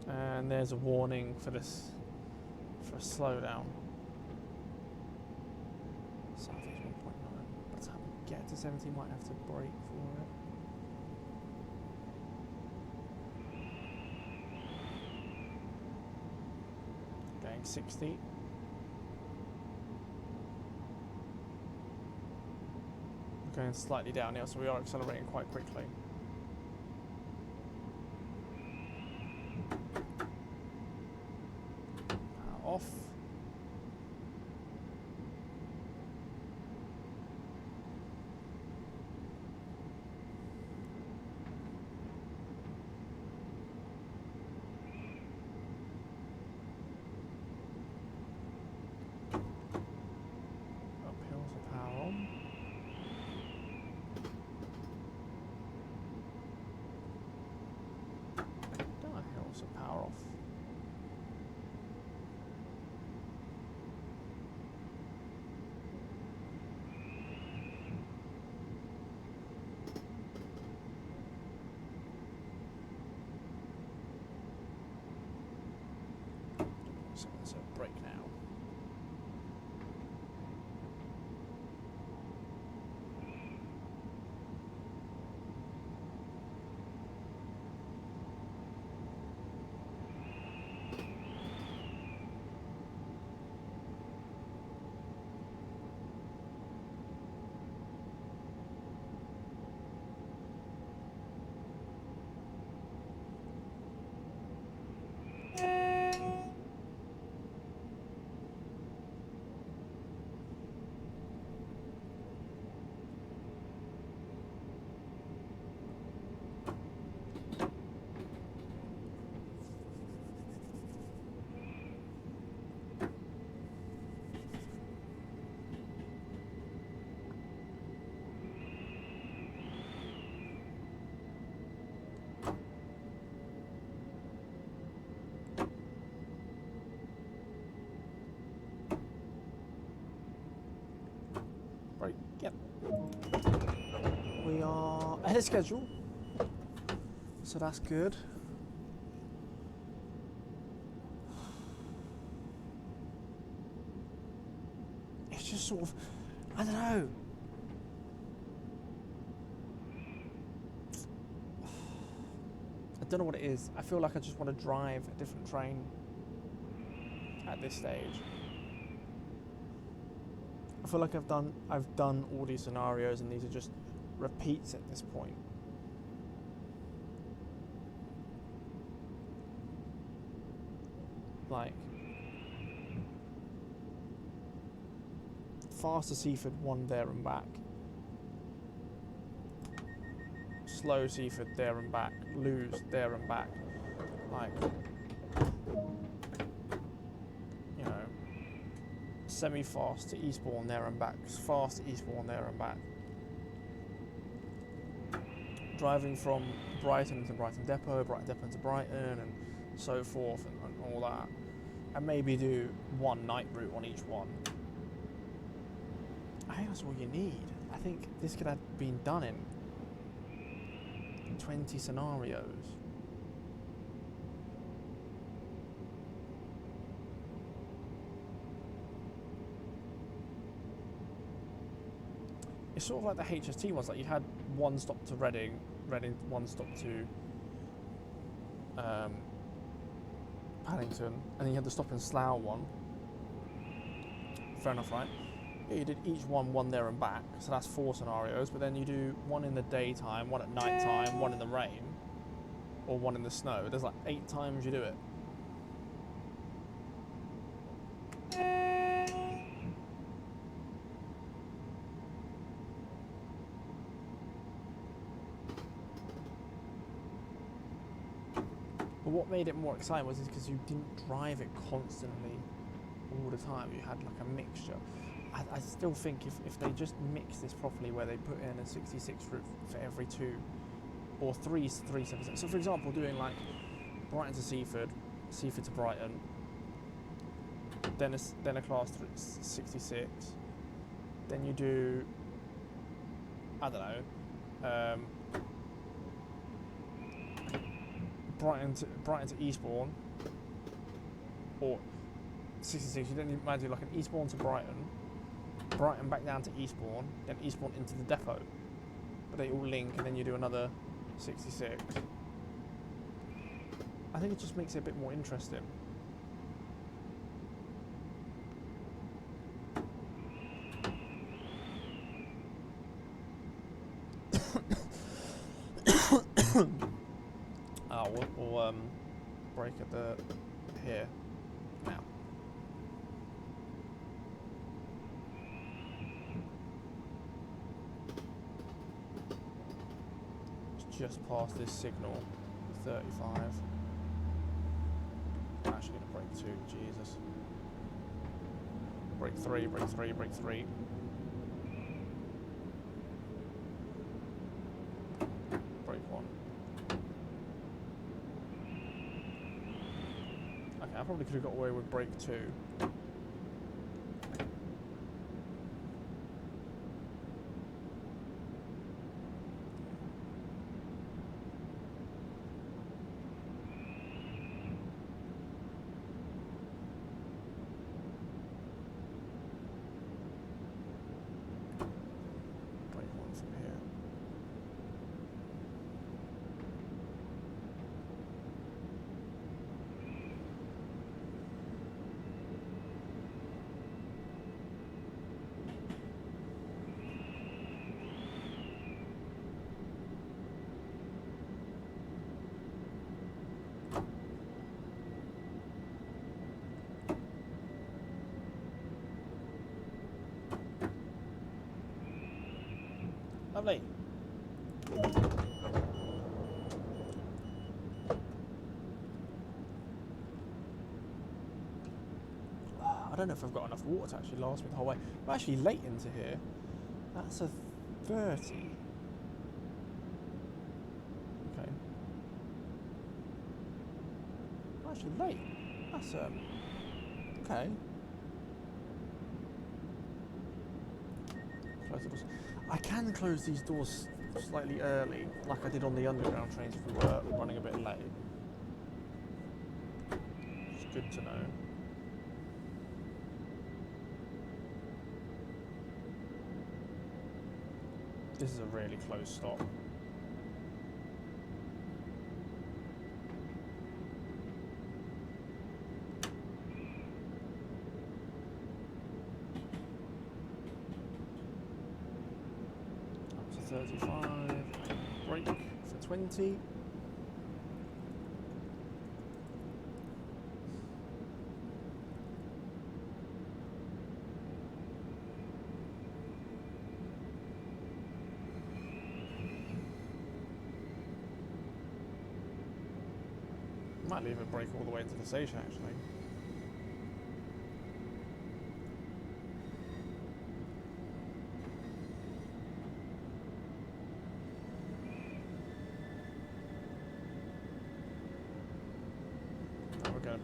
And there's a warning for this, for a slowdown. Southeast 1.9. By the time we get to 70, might have to brake for it. Going 60. We're going slightly downhill, so we are accelerating quite quickly. Off. Uphill to power on. Downhill to power off. So it's a brake now. Right, yep. We are ahead of schedule, so that's good. It's just sort of, I don't know. I don't know what it is. I feel like I just want to drive a different train at this stage. I feel like I've done all these scenarios and these are just repeats at this point. Like faster Seaford, one there and back. Slow Seaford, there and back. Lose, there and back. Like, you know, semi-fast to Eastbourne, there and back. Fast to Eastbourne, there and back. driving from Brighton to Brighton Depot to Brighton, and so forth, and all that, and maybe do one night route on each one. I think that's all you need. I think this could have been done in 20 scenarios. It's sort of like the HST ones, like you had one stop to Reading, one stop to Paddington, and then you had the stop in Slough one. Fair enough, right? Yeah, you did each one there and back, so that's 4 scenarios, but then you do one in the daytime, one at night time, one in the rain, or one in the snow. There's like 8 times you do it. But what made it more exciting was because you didn't drive it constantly all the time. You had like a mixture. I still think if they just mix this properly, where they put in a 66 route for every 2 or 3 377. So for example, doing like Brighton to Seaford, Seaford to Brighton, then a class 66, then you do, I don't know, Brighton to Eastbourne, or 66. You don't mind do like an Eastbourne to Brighton back down to Eastbourne, then Eastbourne into the depot, but they all link, and then you do another 66. I think it just makes it a bit more interesting. We'll break at the here now. It's just past this signal, 35. I'm actually going to break 2, Jesus. Break 3, break 3, break 3. Break 1. Okay, I probably could have got away with break 2. Lovely. I don't know if I've got enough water to actually last me the whole way. I'm actually late into here. That's a 30. Okay. I'm actually late. That's okay. Close the doors. I can close these doors slightly early, like I did on the underground trains if we were running a bit late. It's good to know. This is a really close stop. Up to 35. Break for 20. Might leave it break all the way into the station actually.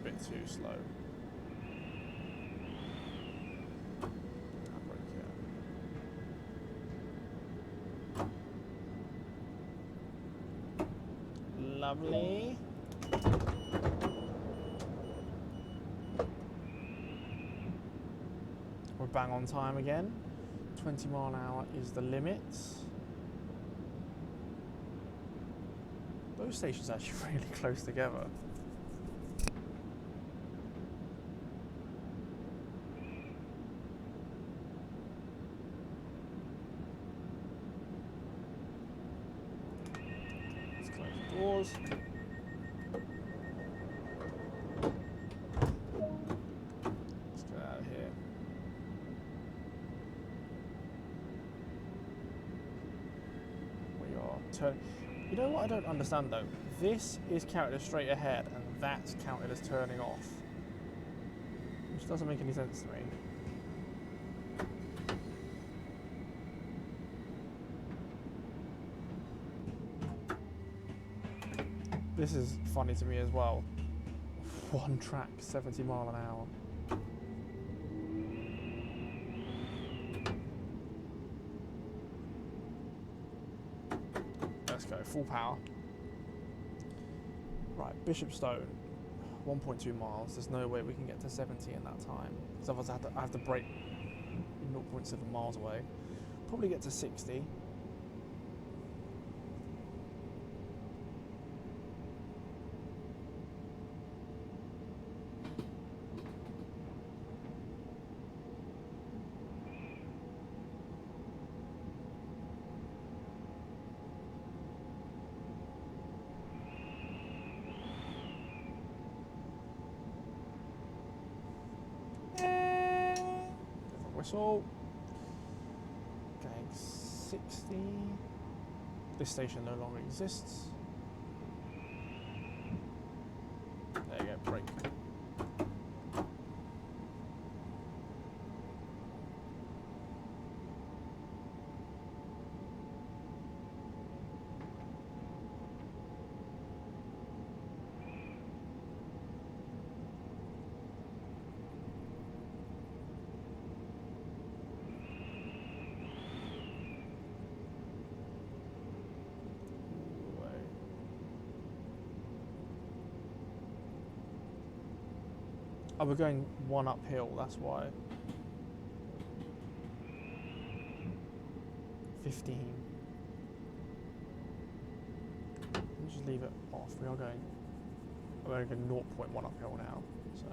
bit too slow. Handbrake here. Lovely. We're bang on time again. 20 mile an hour is the limit. Those stations are actually really close together. Let's close the doors. Let's get out of here. We are turning. You know what I don't understand though? This is counted as straight ahead and that's counted as turning off. Which doesn't make any sense to me. This is funny to me as well. One track, 70 mile an hour. Let's go, full power. Right, Bishopstone, 1.2 miles. There's no way we can get to 70 in that time. Because otherwise I have to brake 0.7 miles away. Probably get to 60. Whistle. Going 60. This station no longer exists. There you go, brake. Oh, we're going one uphill, that's why. 15. Let's just leave it off. We're going 0.1 uphill now. So.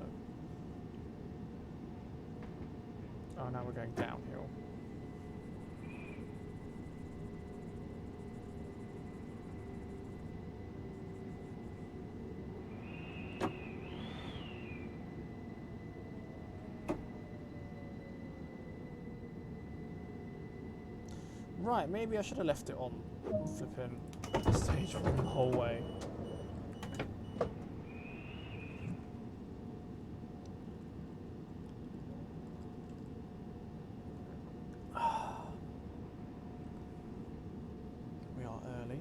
Oh, now we're going downhill. Right, maybe I should have left it on flipping stage 1 the whole way. We are early.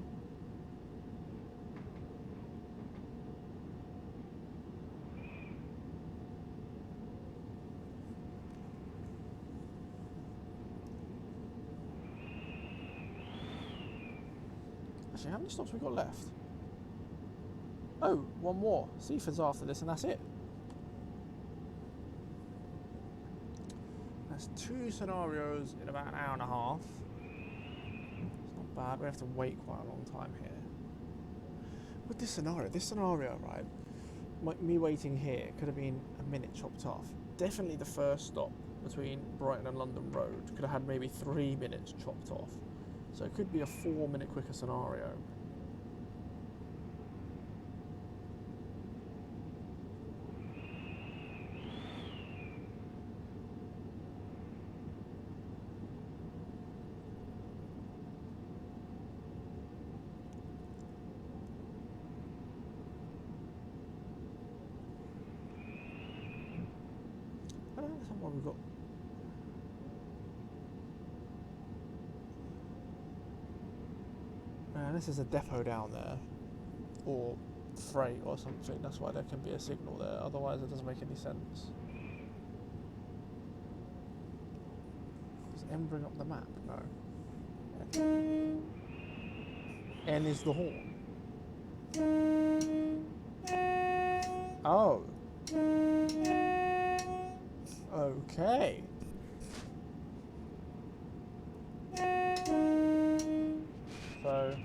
Actually, how many stops we got left? Oh, one more. Seaford's after this and that's it. That's 2 scenarios in about an hour and a half. It's not bad. We have to wait quite a long time here. With this scenario, right? Me waiting here could have been a minute chopped off. Definitely the first stop between Brighton and London Road could have had maybe 3 minutes chopped off. So it could be a 4-minute quicker scenario. I don't understand why we've got. This is a depot down there, or freight or something. That's why there can be a signal there. Otherwise, it doesn't make any sense. Does M bring up the map? No. N is the horn. Oh. Okay. So.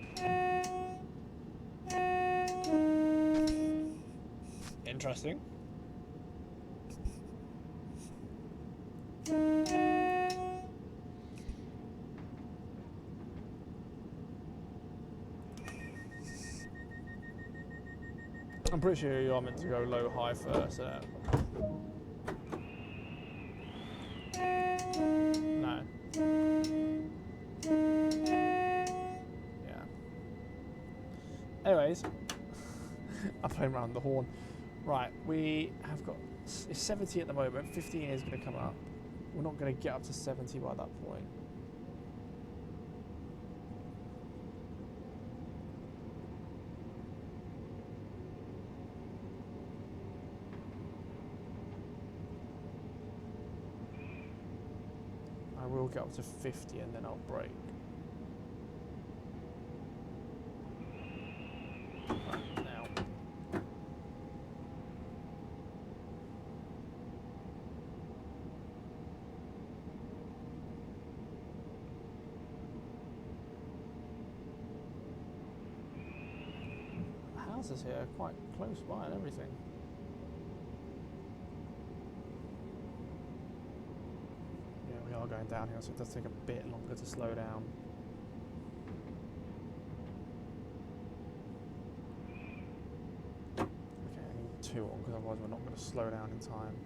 Interesting. I'm pretty sure you're meant to go low high first. No. Yeah. Anyways, I'm playing around the horn. Right, we have got it's 70 at the moment. 15 is going to come up. We're not going to get up to 70 by that point. I will get up to 50 and then I'll brake. Right, now. The houses here are quite close by and everything. We are going downhill, so it does take a bit longer to slow down. Okay, I need 2 on, because otherwise we're not going to slow down in time.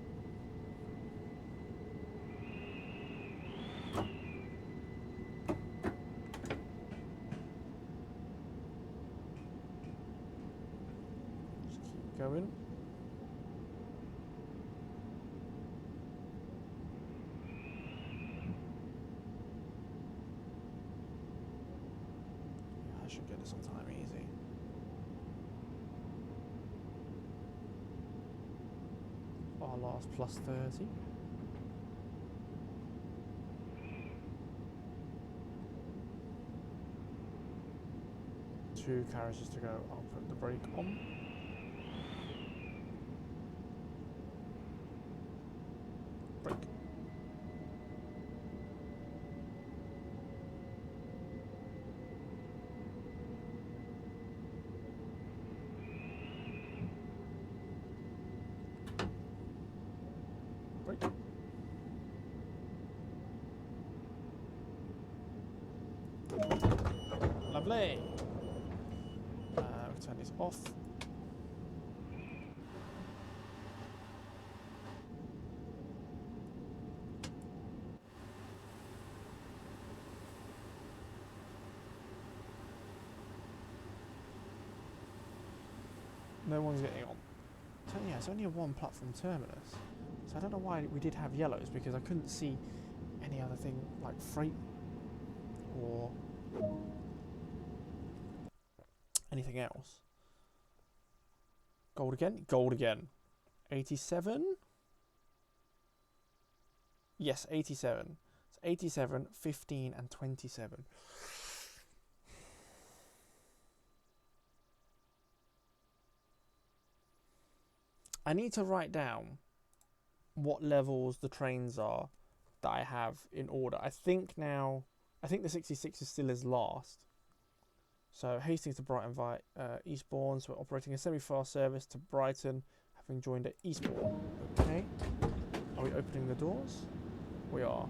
Just keep going. Should get this on time easy. Our last plus 30. Two carriages to go. I'll put the brake on. Brake. Lovely. Turn this off. No one's getting on. So yeah, it's only a 1 platform terminus. So I don't know why we did have yellows, because I couldn't see any other thing like freight or anything else. Gold again? Gold again. 87? Yes, 87. It's 87, 15 and 27. I need to write down what levels the trains are that I have in order. I think the 66 is still as last. So Hastings to Brighton via Eastbourne. So we're operating a semi-fast service to Brighton, having joined at Eastbourne. Okay. Are we opening the doors? We are.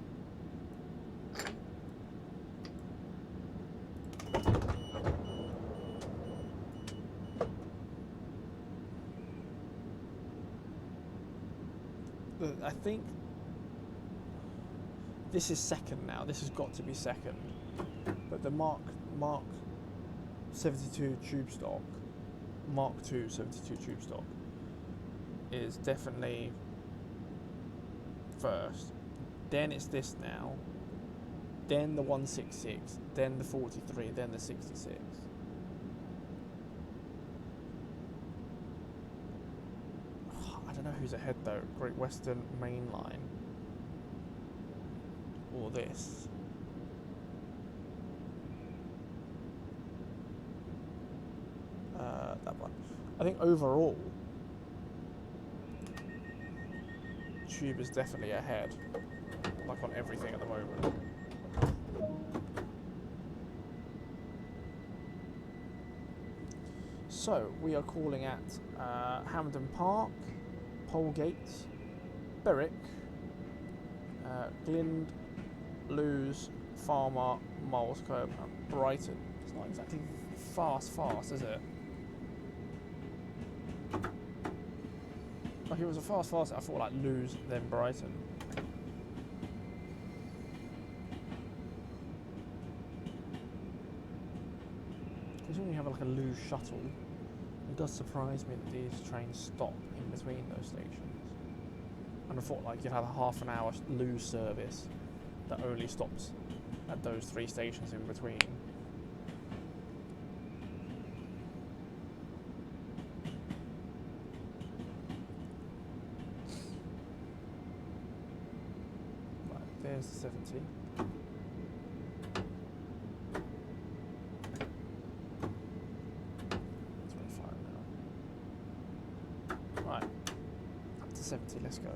I think this is second now. This has got to be second. But the Mark 72 tube stock, Mark II 72 tube stock, is definitely first. Then it's this now. Then the 166. Then the 43. Then the 66. who's ahead though. Great Western Main Line. Or this. That one. I think overall, Tube is definitely ahead. Like on everything at the moment. So, we are calling at Hampden Park, Polegate, Berwick, Glynde, Lewes, Farmer, Milescope and Brighton. It's not exactly fast, is it? Like it was a fast, I thought like Lewes, then Brighton. Because when you have like a Lewes shuttle, it does surprise me that these trains stop in between those stations. And I thought like you'd have a half an hour Lewes service that only stops at those 3 stations in between. Right, there's the 70. Right, up to 70, let's go.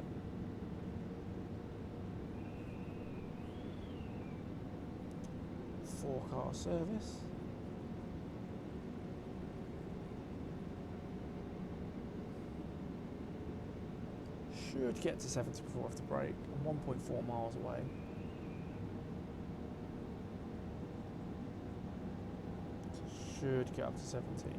Four-car service. Should get to 70 before I have to brake. I'm 1.4 miles away. Should get up to 70.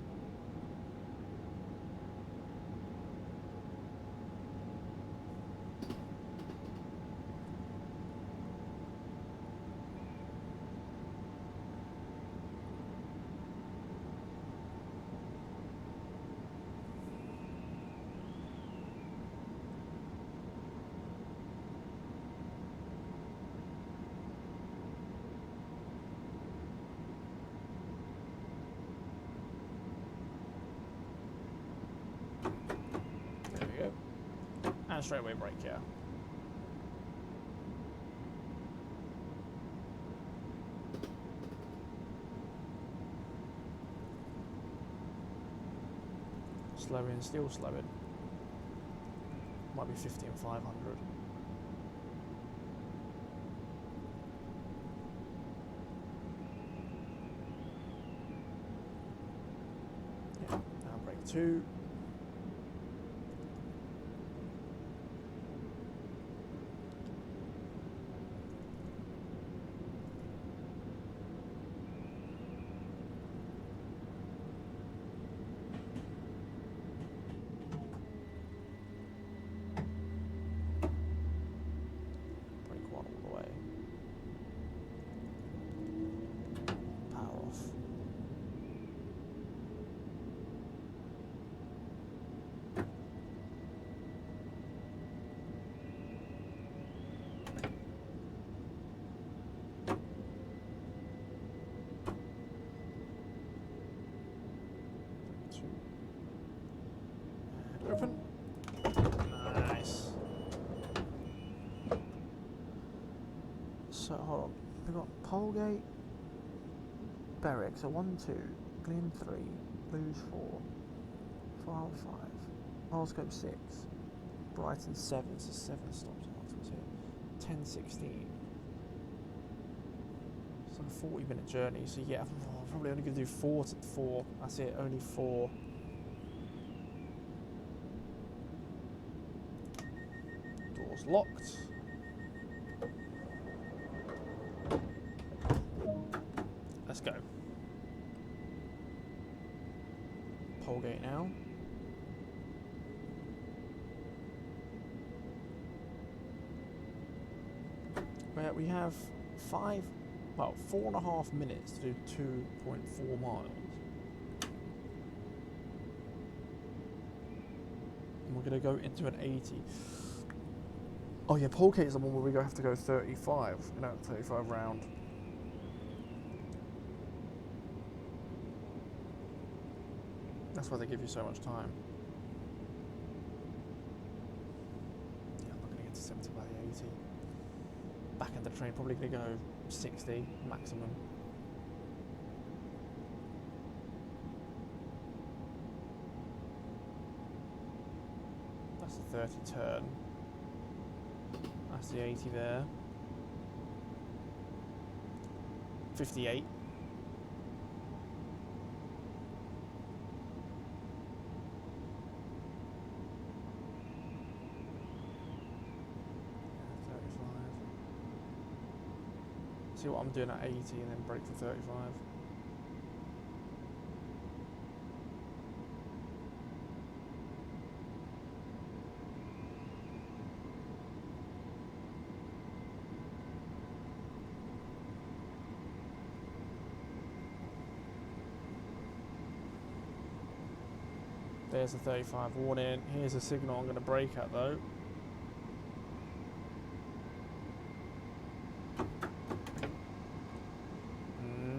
And straight away brake, yeah. Slowing, still slowing. Might be 50 and 500. Yeah, now brake 2. Open. Nice. So hold on. We've got Polegate, Berwick, so 1, 2, Glynde 3, Lewes 4, Farm 5, Milescope 6, Brighton 7, so 7 stops afterwards here. 10, 16. It's like a 40-minute journey, so yeah, I'm probably only going to do 4 to 4. That's it, only 4. Doors locked. Let's go. Polegate now. Where we have 4.5 minutes to do 2.4 miles. And we're going to go into an 80. Oh yeah, Polegate is the one where we have to go 35, 35 round. That's why they give you so much time. train, probably going to go 60 maximum. That's the 30 turn. That's the 80 there. 58. See what I'm doing at 80 and then break for 35. There's a 35 warning. Here's a signal I'm going to brake at though.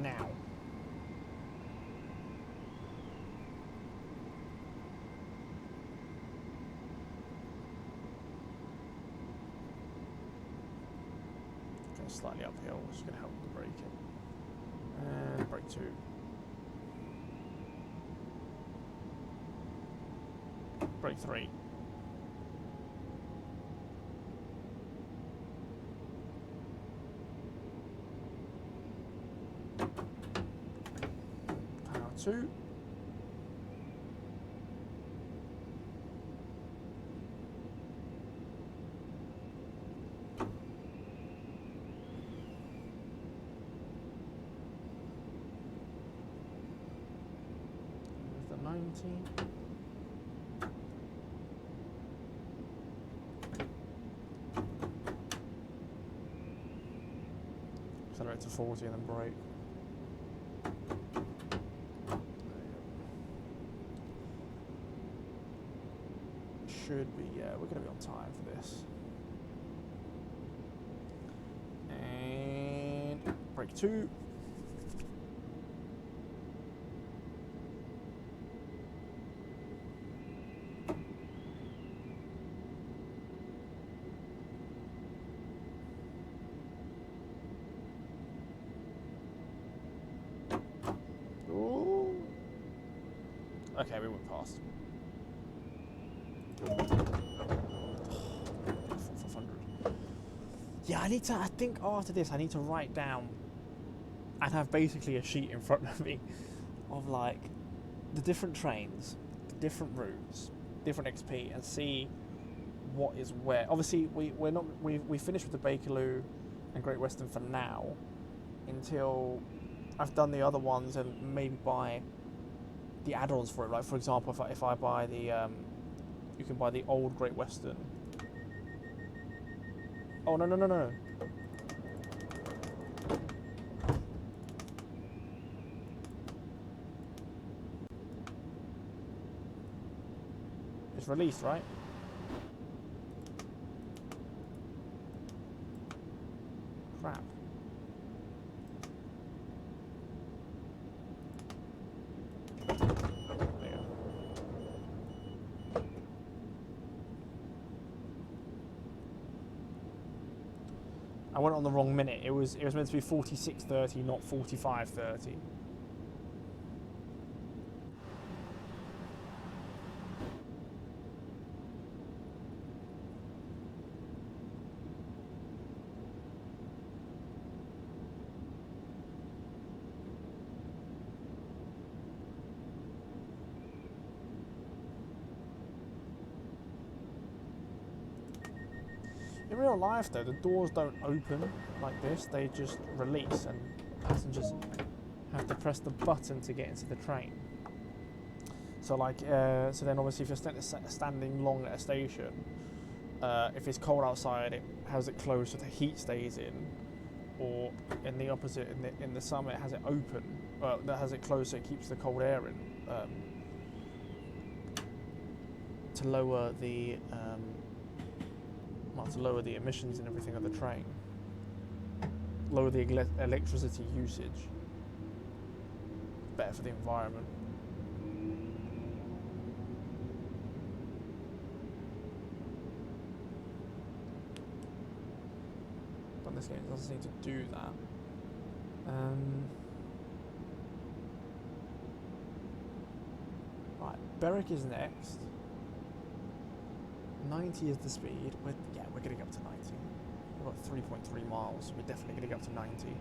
Now. Okay, slightly uphill, which is going to help with the braking. And brake 2. Brake 3. Power 2. There's the 90. Accelerate to 40 and then brake. Should be, yeah, we're going to be on time for this. And brake 2. Okay, we went past. 500. Yeah, I think after this, I need to write down and have basically a sheet in front of me of like the different trains, the different routes, different XP, and see what is where. Obviously, we finished with the Bakerloo and Great Western for now, until I've done the other ones and maybe buy the add-ons for it. Like for example, if I buy the you can buy the old Great Western. Oh no. It's released, right? Crap. I went on the wrong minute. It was meant to be 46:30, not 45:30. In real life though, the doors don't open like this, they just release and passengers have to press the button to get into the train. So like, so then obviously if you're standing long at a station, if it's cold outside, it has it closed so the heat stays in, or in the opposite, in the summer it has it open, that has it closed so it keeps the cold air in, to lower the emissions and everything of the train, lower the electricity usage, better for the environment. this game. It doesn't seem to do that. Right, Berwick is next. 90 is the speed. We're getting up to 90. We've got 3.3 miles, so we're definitely going to get up to 90.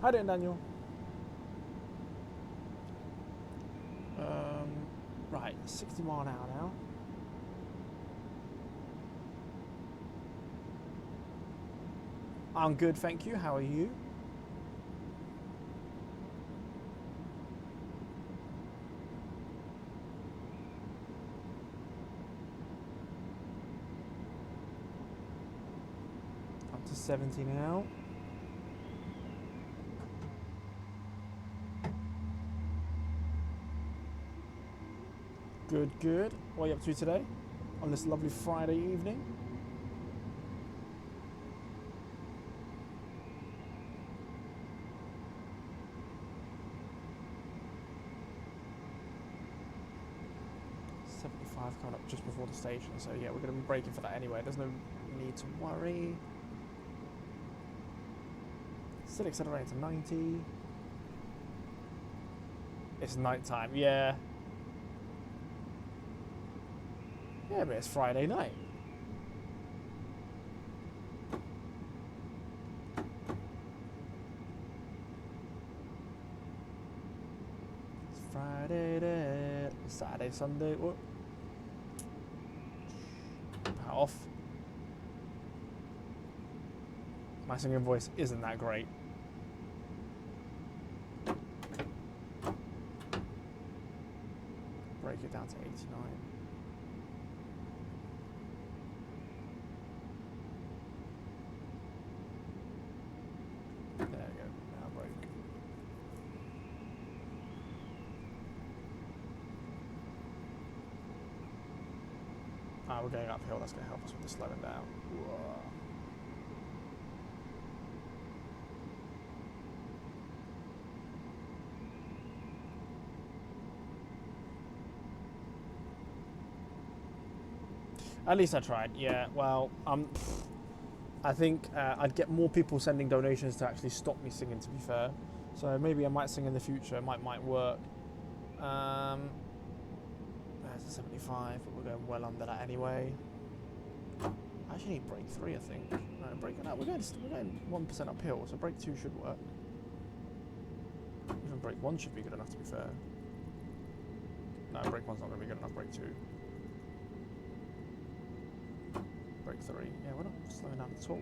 Hi there, Daniel. Right, 60 mile an hour now. I'm good, thank you. How are you? Up to 70 now. Good, good. What are you up to today on this lovely Friday evening? Coming up just before the station, so yeah, we're going to be braking for that anyway. There's no need to worry. Still accelerating to 90. It's night time, yeah. Yeah, but it's Friday night. It's Friday day, Saturday, Sunday. What? Off. My singing voice isn't that great. Break it down to 89. There we go. Now break. We're going uphill, that's going to help us with the slowing down. Whoa. At least I tried, yeah. Well, I think I'd get more people sending donations to actually stop me singing, to be fair. So maybe I might sing in the future, it might work. There's a 75, but we're going well under that anyway. I actually need break 3, I think. No, we're going 1% uphill, so break 2 should work. Even break 1 should be good enough, to be fair. No, break 1's not going to be good enough, break 2. Break 3. Yeah, we're not slowing down at all.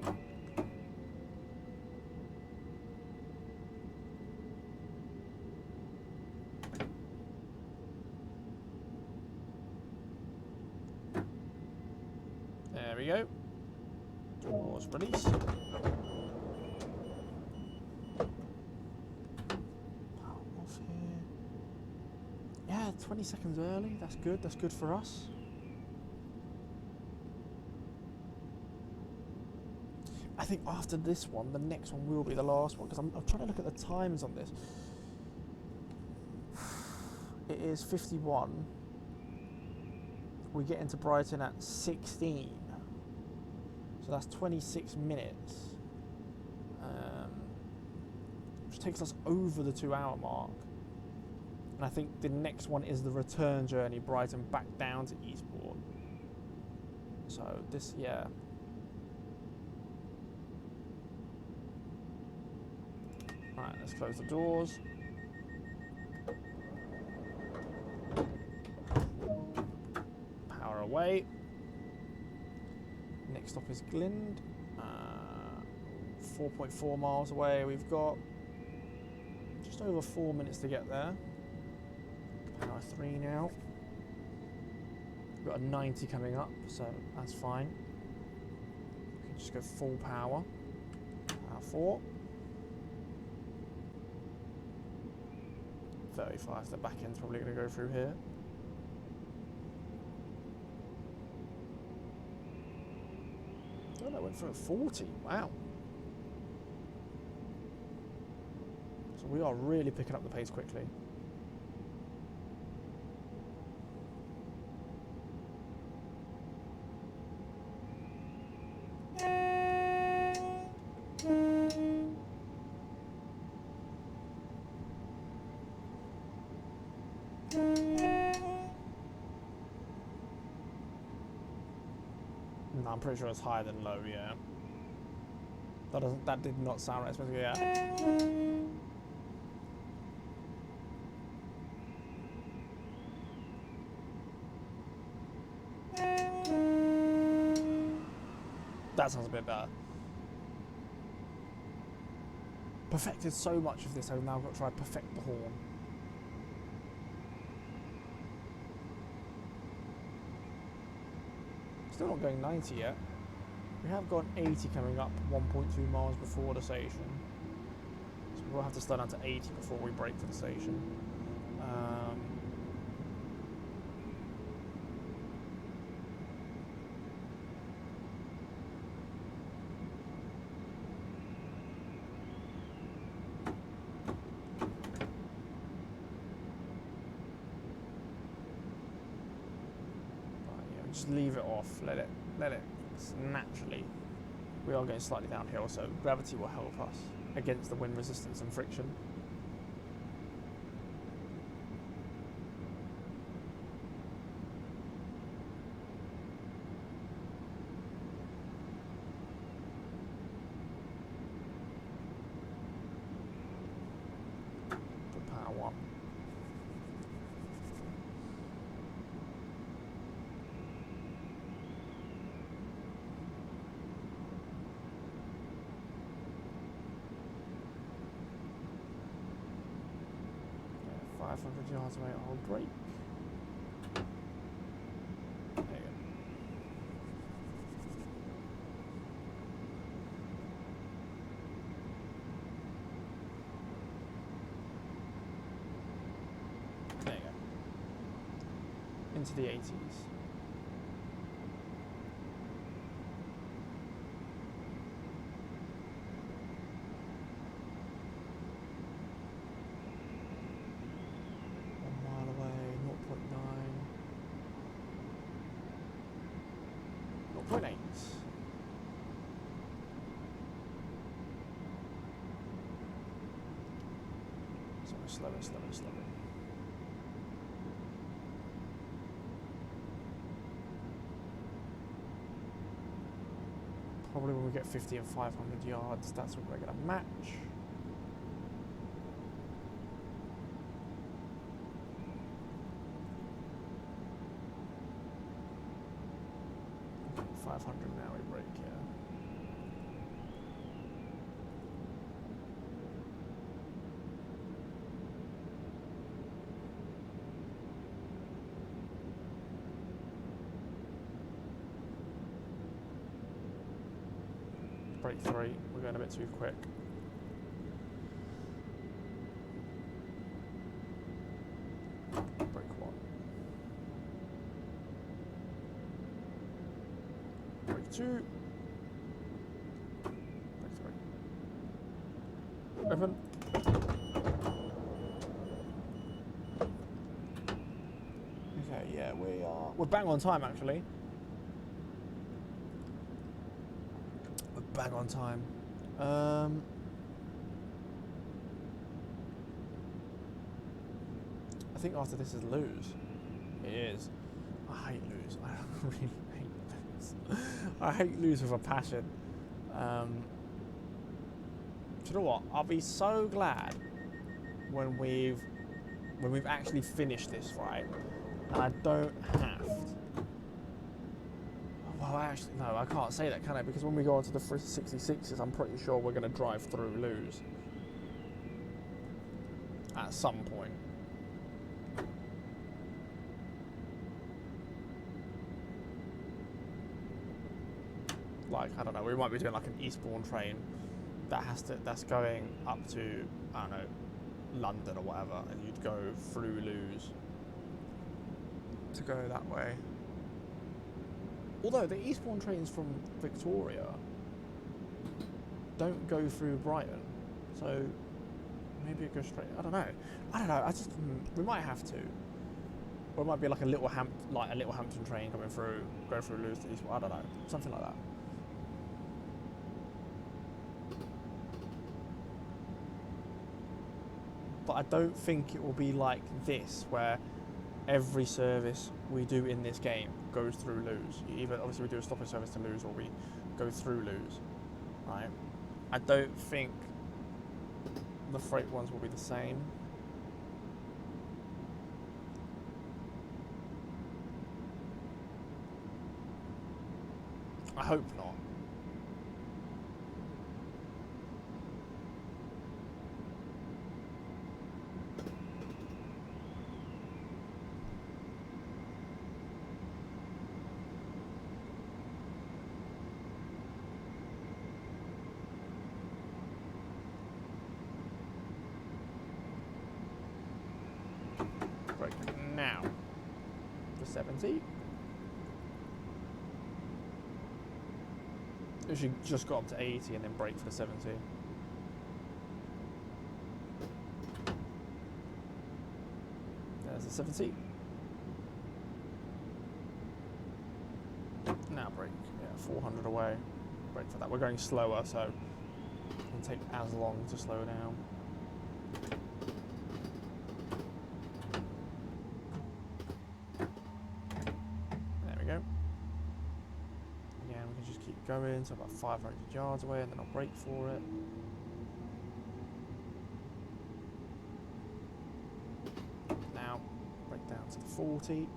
There we go. Doors release. Off here. Yeah, 20 seconds early. That's good. That's good for us. I think after this one, the next one will be the last one, because I'm trying to look at the times on this. It is 51. We get into Brighton at 16. So that's 26 minutes. Which takes us over the 2-hour mark. And I think the next one is the return journey, Brighton back down to Eastport. So this, yeah. Right, let's close the doors. Power away. Next stop is Glynde. 4.4 miles away. We've got just over 4 minutes to get there. Power 3 now. We've got a 90 coming up, so that's fine. We can just go full power. Power 4. 35, the back end's probably going to go through here. Oh, that went through at 40, wow. So we are really picking up the pace quickly. No, I'm pretty sure it's higher than low, yeah. That did not sound right, especially, yeah. That sounds a bit better. Perfected so much of this, I've now got to try to perfect the horn. Still not going 90 yet. We have got 80 coming up 1.2 miles before the station. So we'll have to slow down to 80 before we brake for the station. Just leave it off, let it naturally. We are going slightly downhill, so gravity will help us against the wind resistance and friction. Put power 1. Yeah, 500 yards away, I'll brake. There you go. There you go. Into the 80s. Slower. Probably when we get 50 and 500 yards, that's what we're going to match. Okay, 500 now we brake, yeah. Brake 3, we're going a bit too quick. Brake 1. Brake 2. Brake 3. Open. Okay, yeah, we're bang on time actually. Bang on time. I think after this is lose. It is. I hate lose. I really hate lose. I hate lose with a passion. Do you know what? I'll be so glad when we've actually finished this, right? And I don't have to. Well, actually, no, I can't say that, can I? Because when we go on to the 366s, I'm pretty sure we're going to drive through lose. At some point. Like, I don't know, we might be doing like an Eastbourne train that's going up to, I don't know, London or whatever, and you'd go through Lewes to go that way. Although the Eastbourne trains from Victoria don't go through Brighton, so maybe it goes straight. I don't know. We might have to, or it might be like a little Hampton train coming through, go through Lewes to Eastbourne. I don't know, something like that. But I don't think it will be like this, where every service we do in this game goes through Lewes. Either obviously we do a stopping service to Lewes or we go through Lewes, right? I don't think the freight ones will be the same. I hope not. Right, now, the 70. She just got up to 80 and then brake for the 70. There's the 70. Now brake, yeah, 400 away. Brake for that. We're going slower, so it won't take as long to slow down. There we go. Again, we can just keep going, so about 500 yards away, and then I'll brake for it. Now, brake down to the 40.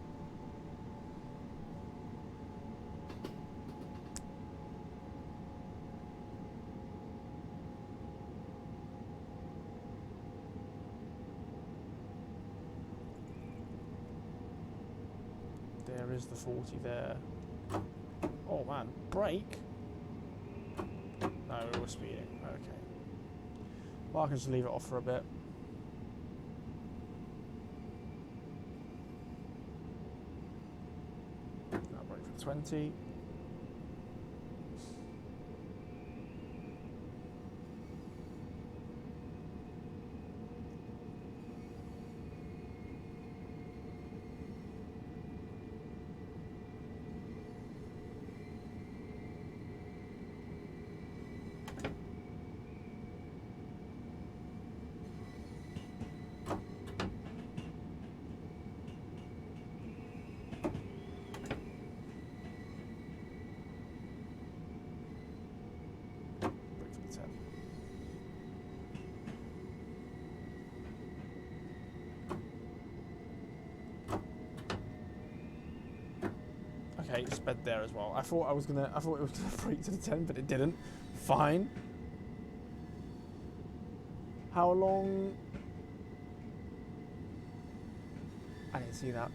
There is the 40 there. Oh man, brake? No, we're speeding. Okay. Well, I can just leave it off for a bit. Now brake for 20. Okay, sped there as well. I thought it was gonna brake to the 10, but it didn't. Fine. How long? I didn't see that.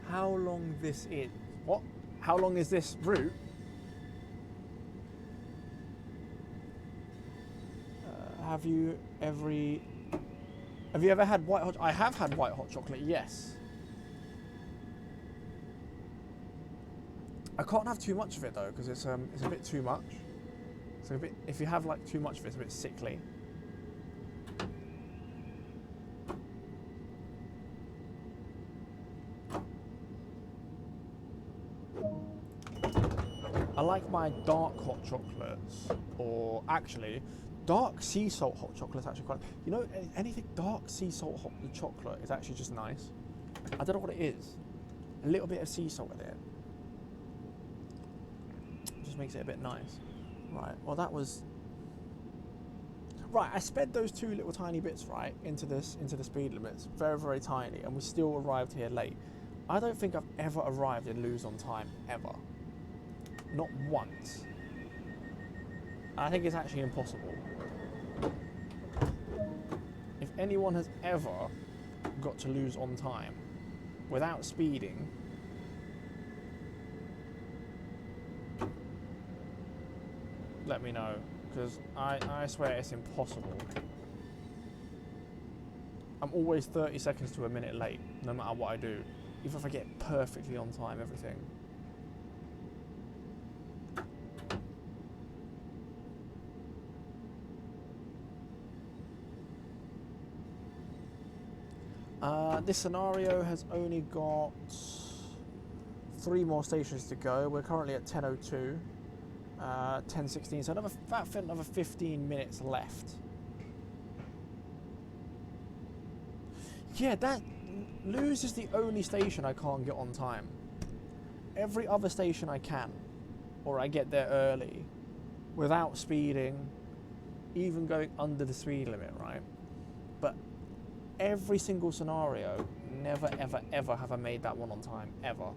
How long this is? What? How long is this route? Have you ever had white hot? I have had white hot chocolate. Yes. I can't have too much of it though, because it's a bit too much. So a bit, if you have like too much of it, it's a bit sickly. I like my dark hot chocolates, or actually, dark sea salt hot chocolate is actually quite. You know, anything dark sea salt hot chocolate is actually just nice. I don't know what it is. A little bit of sea salt in it. Makes it a bit nice. Right, well that was right. I sped those two little tiny bits right into the speed limits, very, very tiny, and we still arrived here late. I don't think I've ever arrived in Lewes on time, ever. Not once. I think it's actually impossible. If anyone has ever got to Lewes on time without speeding, let me know, because I swear it's impossible. I'm always 30 seconds to a minute late, no matter what I do. Even if I get perfectly on time, everything. This scenario has only got 3 more stations to go. We're currently at 10:02. 10:16, so another 15 minutes left. Yeah, Luz is the only station I can't get on time. Every other station I can, or I get there early, without speeding, even going under the speed limit, right? But every single scenario, never, ever, ever have I made that one on time, ever.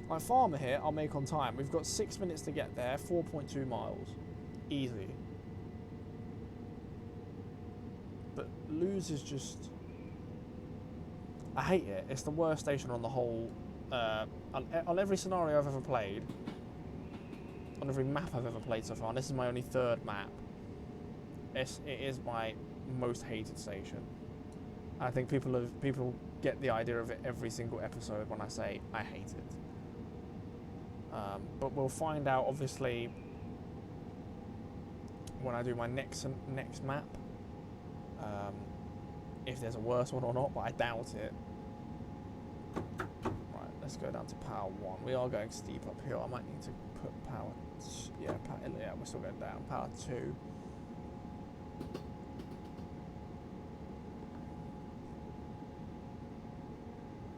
Like Farmer here, I'll make on time. We've got 6 minutes to get there, 4.2 miles. Easy. But Luz is just... I hate it. It's the worst station on the whole... on every scenario I've ever played, on every map I've ever played so far, and this is my only third map, it is my most hated station. I think people get the idea of it every single episode when I say I hate it. But we'll find out, obviously, when I do my next map, if there's a worse one or not, but I doubt it. Right, let's go down to power 1. We are going steep uphill. I might need to put power... yeah, we're still going down. Power 2.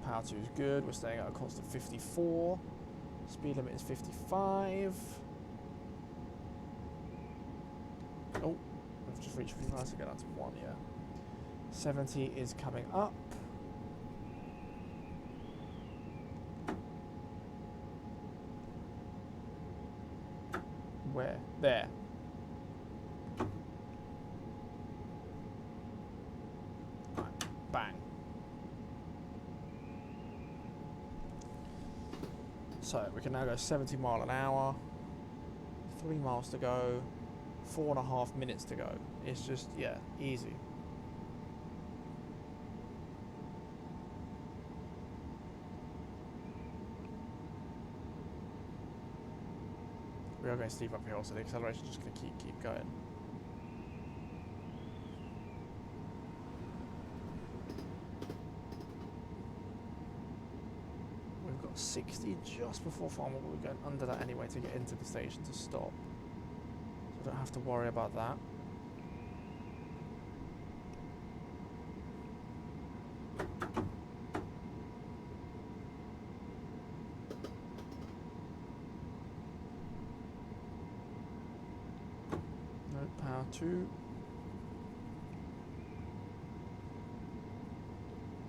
Power 2 is good. We're staying at a constant 54. Speed limit is 55. Oh, we've just reached 55, so go down to 1, yeah. 70 is coming up. Where? There. Right, bang. So we can now go 70 mile an hour. 3 miles to go. 4.5 minutes to go. It's just, yeah, easy. We are going steep uphill, so the acceleration is just going to keep going. We've got 60 just before Farmer, but we're going under that anyway to get into the station to stop. So I don't have to worry about that. Power 2.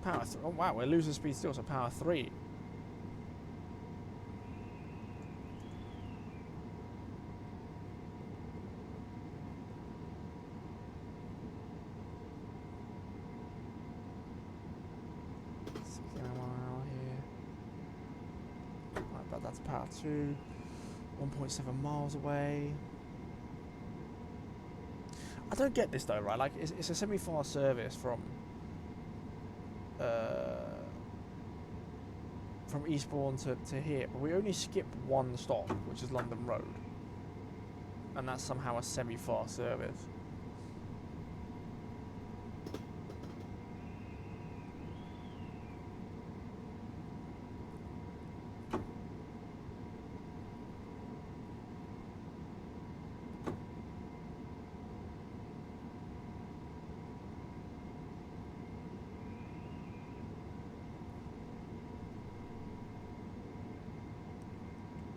Power 3. Oh wow, we're losing speed still, so power 3. Right, but that's power 2. 1.7 miles away. I don't get this though, right? Like, it's a semi-fast service from Eastbourne to here, but we only skip one stop, which is London Road, and that's somehow a semi-fast service.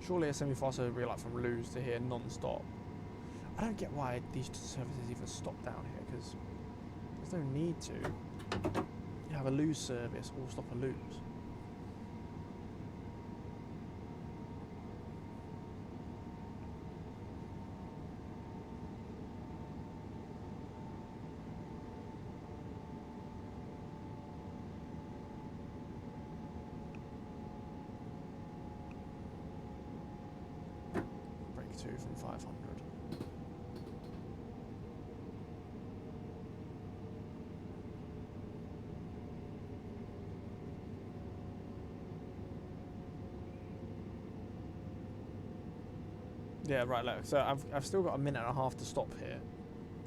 Surely a semi-fast service would be like from Luz to here non-stop. I don't get why these services even stop down here, because there's no need to. You have a Luz service or stop a Luz. From 500. Yeah, right, look, so I've still got a minute and a half to stop here.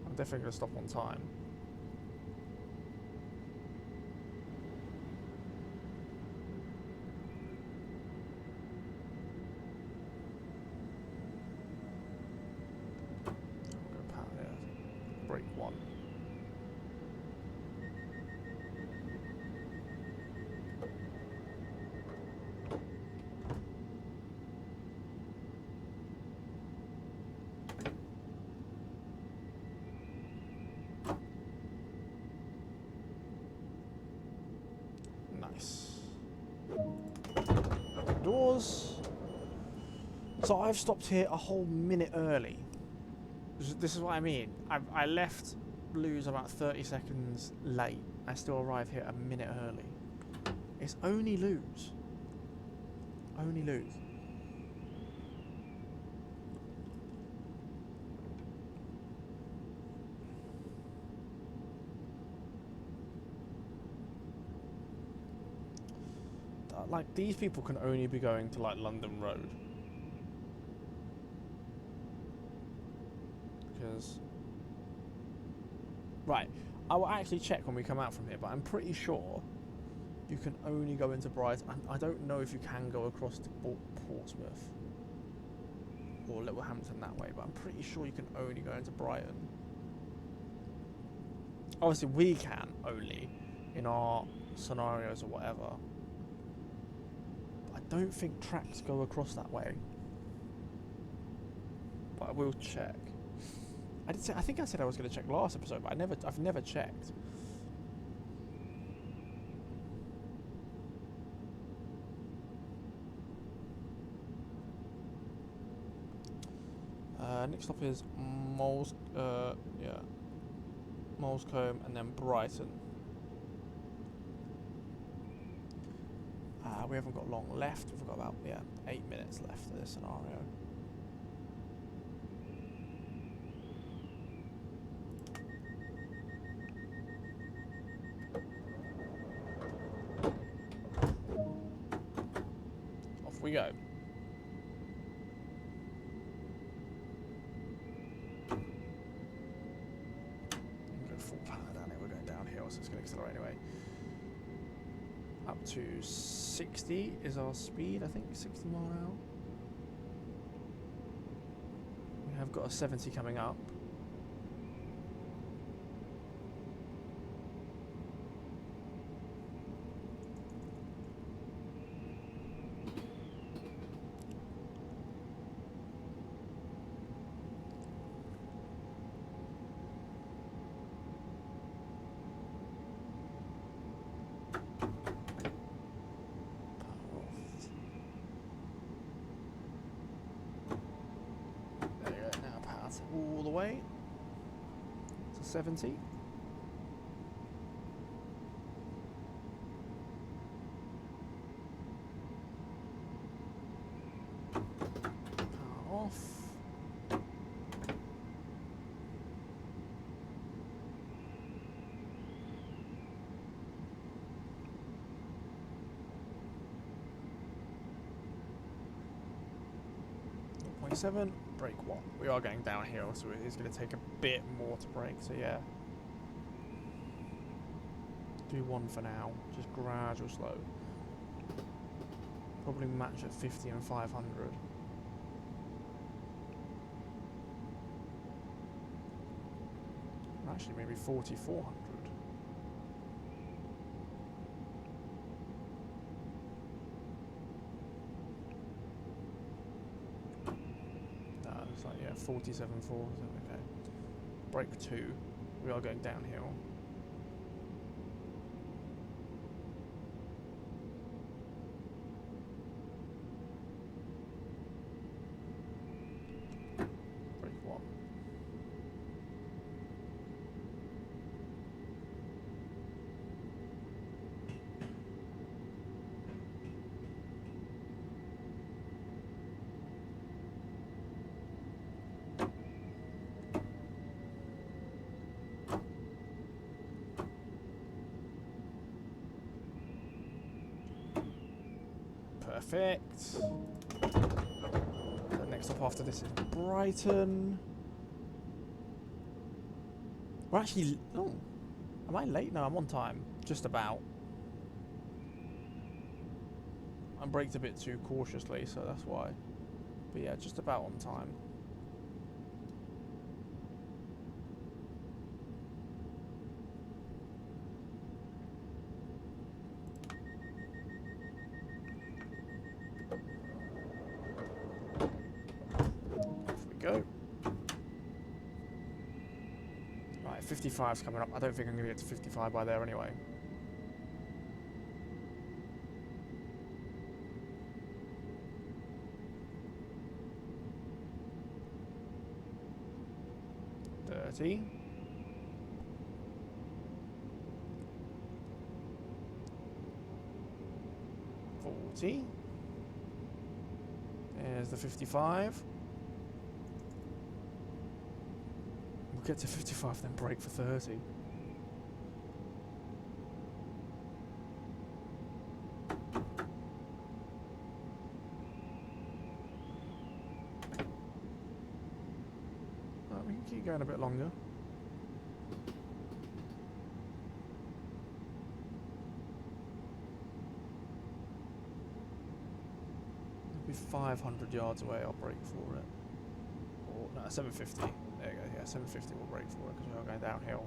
I'm definitely going to stop on time. Brake 1. Nice. Doors. So I've stopped here a whole minute early. This is what I mean. I left Blues about 30 seconds late. I still arrived here a minute early. It's only Lose. Only Lose. Like, these people can only be going to, like, London Road. Because... Right, I will actually check when we come out from here, but I'm pretty sure you can only go into Brighton. I don't know if you can go across to Portsmouth or Littlehampton that way, but I'm pretty sure you can only go into Brighton. Obviously, we can only in our scenarios or whatever. I don't think tracks go across that way, but I will check. I think I said I was going to check last episode, but I've never checked. Next stop is Molescombe and then Brighton. We haven't got long left. We've got about 8 minutes left of this scenario. Off we go. Down here. We're going downhill, so it's going to accelerate anyway. Up to 60 is our speed, I think, 60 mile an hour. We have got a 70 coming up. All the way to 70. Power off. .7. Brake 1. We are going downhill, so it is going to take a bit more to brake, so yeah. Do 1 for now, just gradual slow. Probably match at 50 and 500. Actually, maybe 40, 400. It's like, 47.4, okay. Brake 2, we are going downhill. Brake 1. Perfect. So next stop after this is Brighton. We're actually... Oh. Am I late? No, I'm on time. Just about. I braked a bit too cautiously, so that's why. But yeah, just about on time. Go. Right, 55's coming up. I don't think I'm going to get to 55 by there anyway. 30. There's the 55. We'll get to 55, then break for 30. Well, we can keep going a bit longer. Be 500 yards away, I'll break for it. Or, no, 750. There you go, yeah, 750 will break for it because we are going downhill.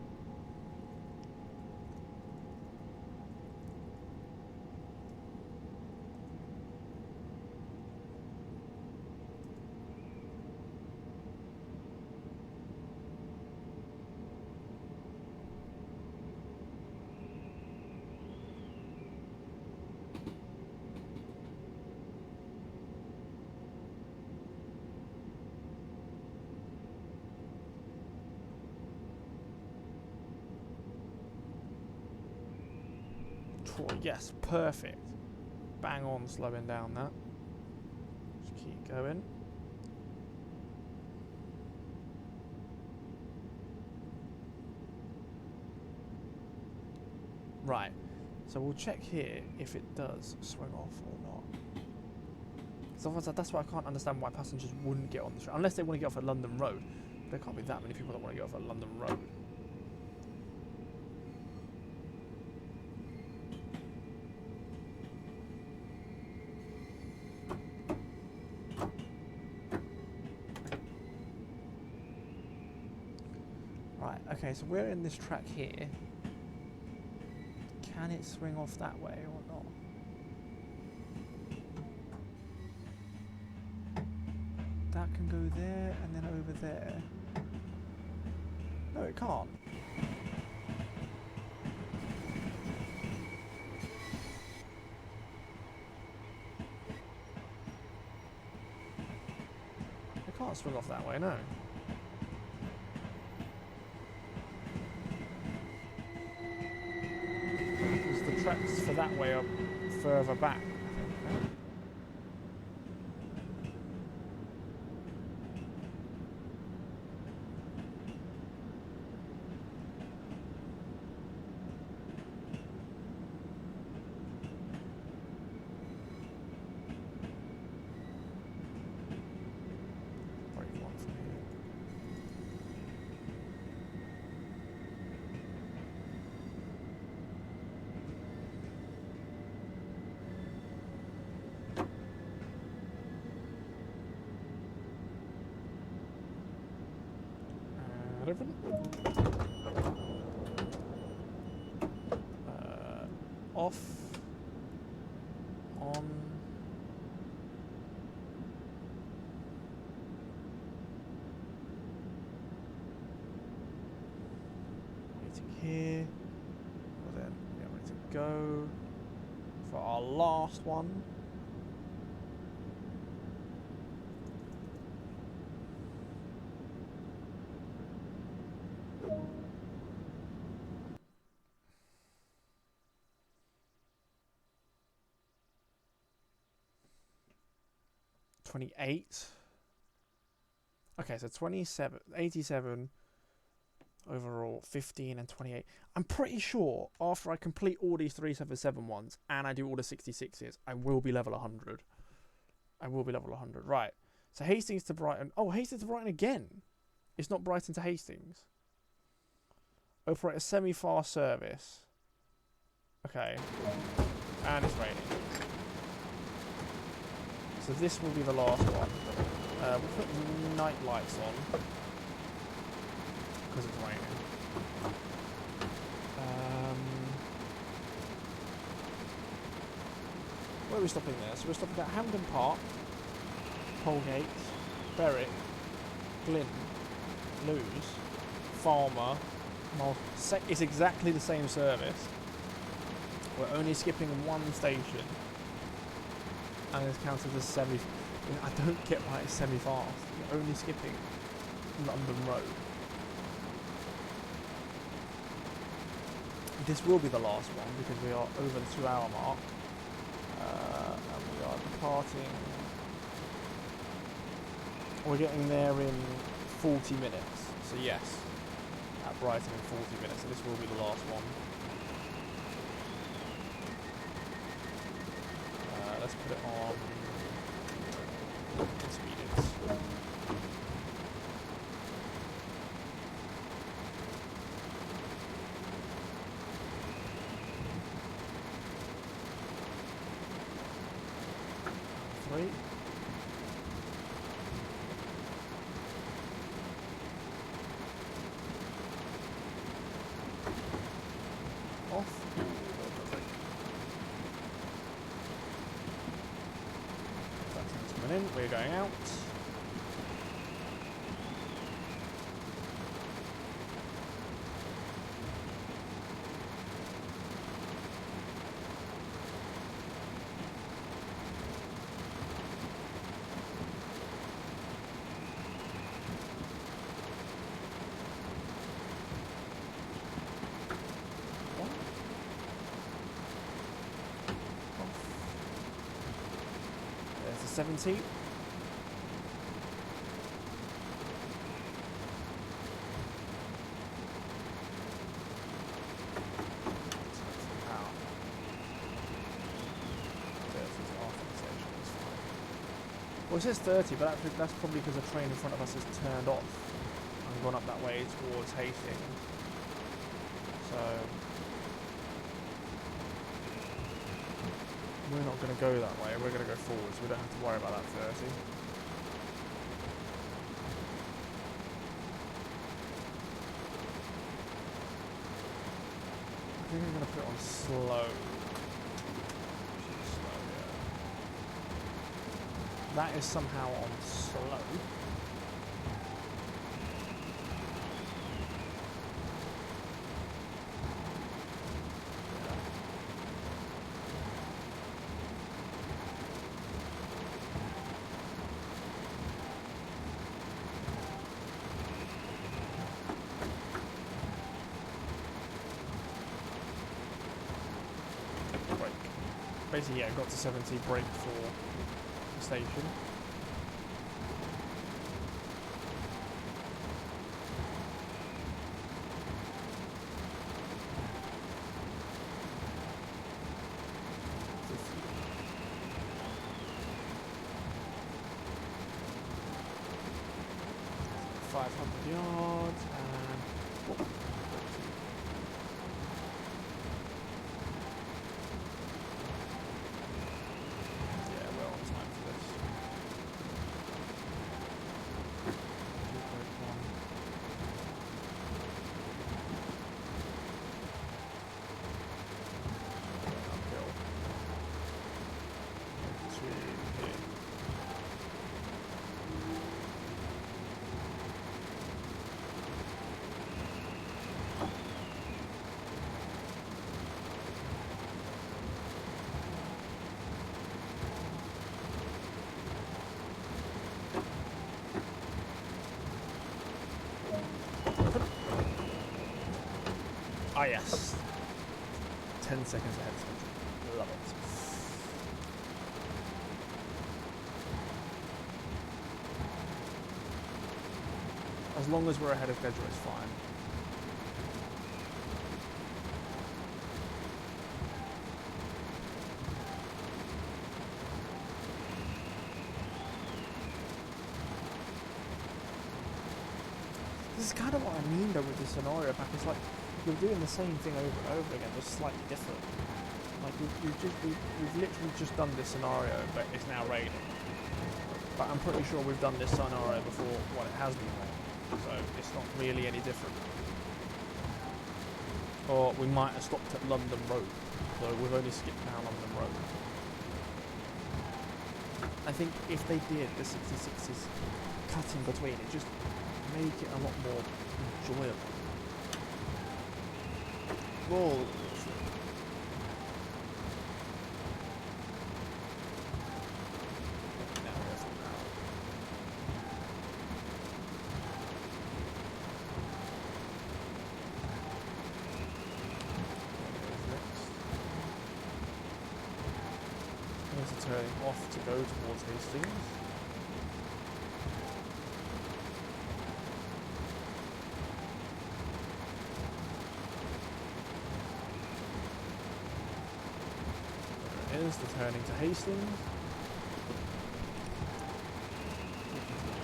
Yes, perfect. Bang on slowing down that. Just keep going. Right, so we'll check here if it does swing off or not. So that's why I can't understand why passengers wouldn't get on the train, unless they want to get off at London Road. There can't be that many people that want to get off at London Road. Okay, so we're in this track here. Can it swing off that way or not? That can go there and then over there. No, it can't. It can't swing off that way, no. Tracks for that way up further back, I think. Off, on, waiting here, well then we are ready to go for our last one. Okay, so 27, 87 overall, 15 and 28. I'm pretty sure after I complete all these 377 ones and I do all the 66s, I will be level 100. I will be level 100. Right. So Hastings to Brighton. Oh, Hastings to Brighton again. It's not Brighton to Hastings. Operate a semi-fast service. Okay. And it's raining. So this will be the last one. We'll put night lights on because it's raining. Where are we stopping there? So we're stopping at Hampden Park, Holgate, Berwick, Glyn, Lewes, Farmer. It's exactly the same service. We're only skipping one station. And it's counted as semi. I don't get why it's semi-fast. You're only skipping London Road. this will be the last one because we are over the 2 hour mark. And we are departing. We're getting there in 40 minutes. So yes, at Brighton in 40 minutes. So this will be the last one. Let's put it on intermediates. Three. Off. That's coming in. We're going out. There's the 70. Well, it says 30, but that's probably because the train in front of us has turned off and gone up that way towards Hastings. So we're not going to go that way. We're going to go forwards. We don't have to worry about that 30. I think I'm going to put it on slow. That is somehow on slow. Brake. Basically, yeah, got to 70, brake for the station. Yards and yeah, we're on time for this. Uphill. To here. Ah yes, 10 seconds ahead of schedule. Love it. As long as we're ahead of schedule, it's fine. This is kind of what I mean though with the scenario pack. It's like you're doing the same thing over and over again, but slightly different. Like we've literally just done this scenario, but it's now raining. But I'm pretty sure we've done this scenario before when it has been raining, so it's not really any different. Or we might have stopped at London Road, so we've only skipped down London Road. I think if they did the 66s cut in between, it just make it a lot more enjoyable. Whoa. trains are turning off to go towards Hastings. There it is, they're turning to Hastings.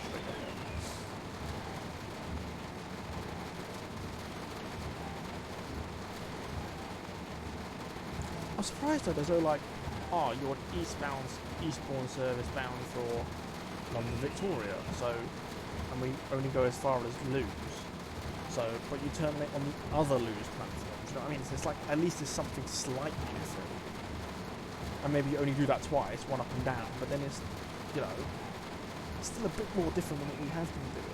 Straight ahead. I'm surprised though, there's no like, oh, you're an eastbourne service bound for London Victoria, so, and we only go as far as Lewes, so, but you terminate on the other Lewes platform, do you know what I mean? So it's like, at least there's something slightly different. And maybe you only do that twice, one up and down, but then it's, you know, it's still a bit more different than what we have been doing.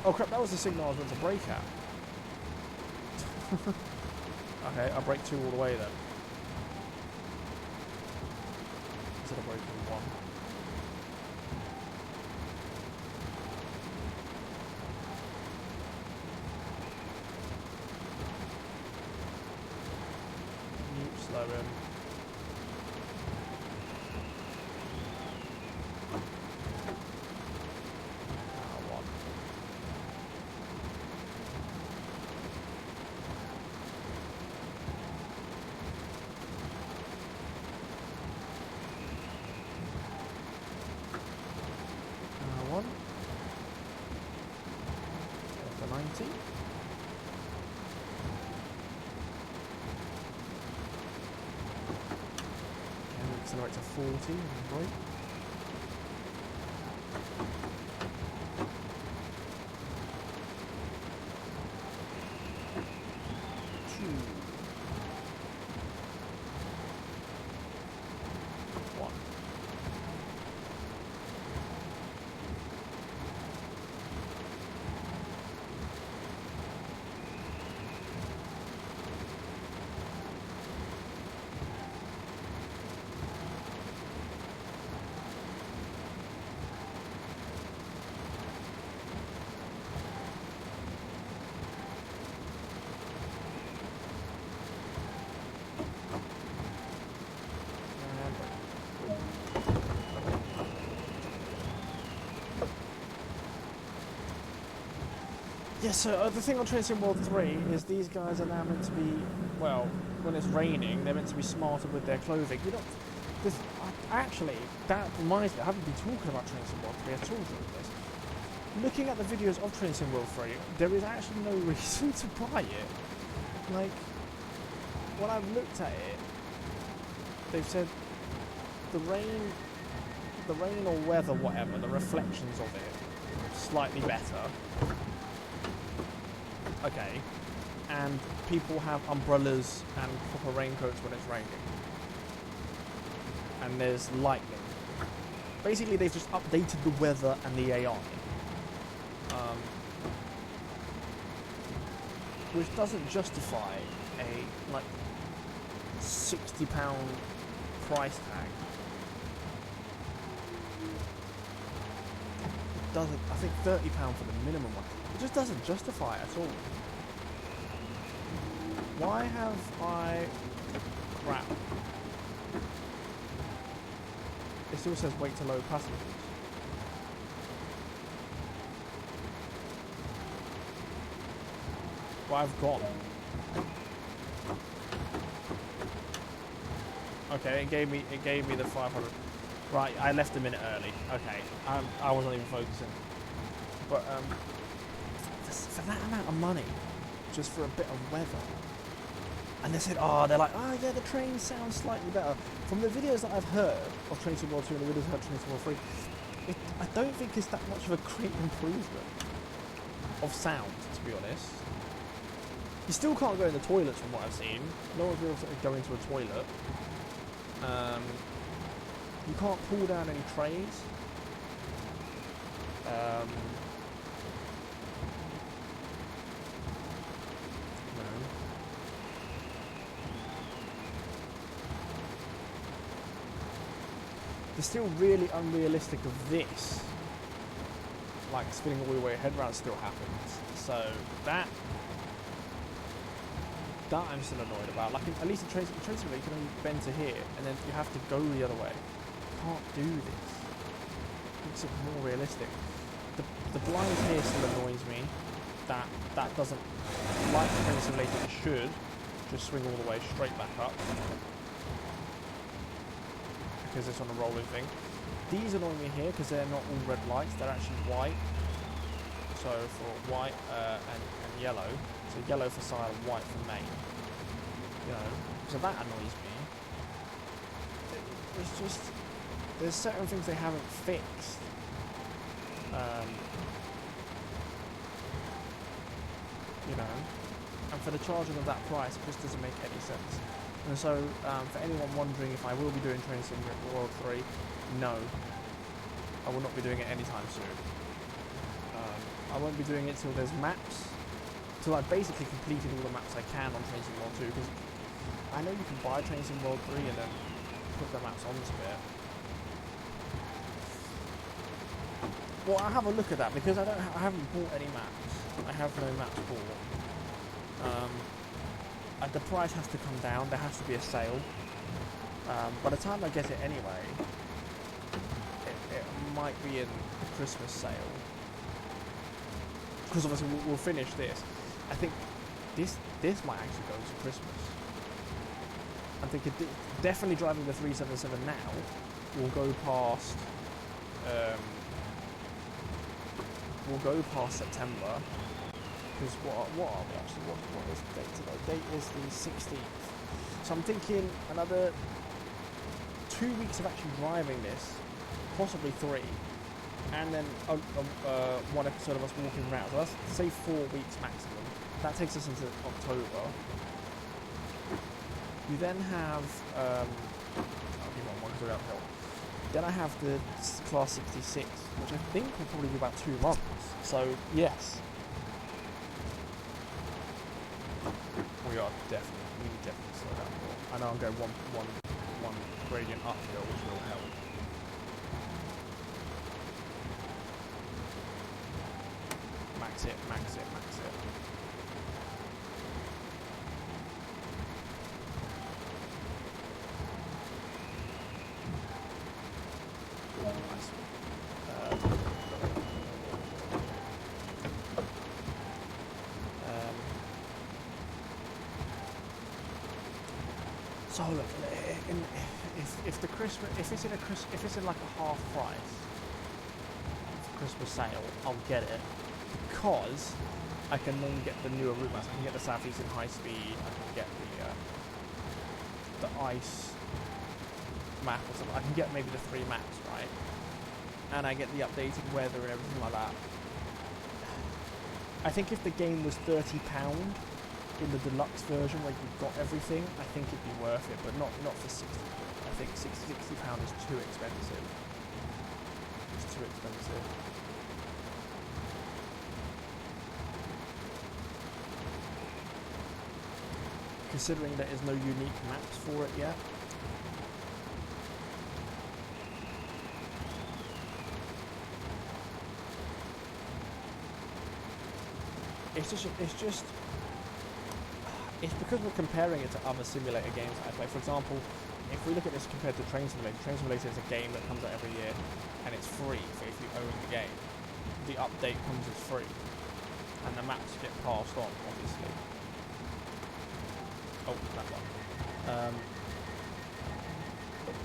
Oh crap, that was the signal I was meant to brake at. Okay, I'll brake 2 all the way then. Instead of braking 1. Slow him. After 90. And accelerate to 40 and brake. Yeah, so the thing on Train Sim World 3 is these guys are now meant to be, well, when it's raining, they're meant to be smarter with their clothing. You know, this, actually, that reminds me, I haven't been talking about Train Sim World 3 at all during this. Looking at the videos of Train Sim World 3, there is actually no reason to buy it. Like, when I've looked at it, they've said the rain or weather, whatever, the reflections of it, slightly better. Okay, and people have umbrellas and proper raincoats when it's raining. And there's lightning. Basically, they've just updated the weather and the AI. Which doesn't justify a, like, £60 price tag. It doesn't, I think £30 for the minimum one. It just doesn't justify it at all. Why have I... crap. It still says wait to load passengers. Well, I've gone. Okay, it gave me the 500. Right, I left a minute early. Okay, I wasn't even focusing. But for that amount of money, just for a bit of weather, and they said, they're like, oh yeah, the train sounds slightly better. From the videos that I've heard of Train Sim World 2 and the videos I've heard of Train Sim World 3, I don't think it's that much of a great improvement of sound, to be honest. You still can't go in the toilets from what I've seen. No one's able to go into a toilet. You can't pull down any trays. No. the still really unrealistic of this, like spinning all the way head round, still happens. So that I'm still annoyed about. Like at least in Train Simulator you can only bend to here, and then you have to go the other way. You can't do this. It makes it more realistic. The blind here still annoys me. That doesn't, like Train Simulator, it should just swing all the way straight back up because it's on a rolling thing. These annoy me here because they're not all red lights, they're actually white. So for white and yellow, so yellow for silent, white for main. You know, so that annoys me. It's just, there's certain things they haven't fixed. You know, and for the charging of that price, it just doesn't make any sense. And so, for anyone wondering if I will be doing Train Sim World 3, no, I will not be doing it anytime soon. I won't be doing it till there's maps, till I've basically completed all the maps I can on Train Sim World 2, because I know you can buy Train Sim World 3 and then put the maps onto it. Well, I'll have a look at that, because I haven't bought any maps. I have no maps bought. The price has to come down, there has to be a sale. By the time I get it anyway, it might be in the Christmas sale. Because obviously we'll finish this. I think this might actually go to Christmas. I'm thinking definitely driving the 377 now will go past September. Because what are we actually? What is the date today? Date is the 16th. So I'm thinking another 2 weeks of actually driving this, possibly 3, and then one episode of us walking around. So that's, say, 4 weeks maximum. That takes us into October. You then have I'll give one because we're uphill. Then I have the Class 66, which I think will probably be about 2 months. So yes. We need definitely slow down more. I know I'm going one gradient uphill, which will help. Max it. Nice. So look, if it's in like a half price for Christmas sale, I'll get it because I can then get the newer route maps. I can get the Southeastern High Speed. I can get the ice map or something. I can get maybe the 3 maps, right? And I get the updated weather and everything like that. I think if the game was £30 in the deluxe version where you've got everything, I think it'd be worth it, but not for 60 quid. I think £60 is too expensive. It's too expensive. Considering there is no unique maps for it yet. It's because we're comparing it to other simulator games that I play. For example, if we look at this compared to Train Simulator is a game that comes out every year and it's free for if you own the game. The update comes as free and the maps get passed on, obviously. Oh, that one.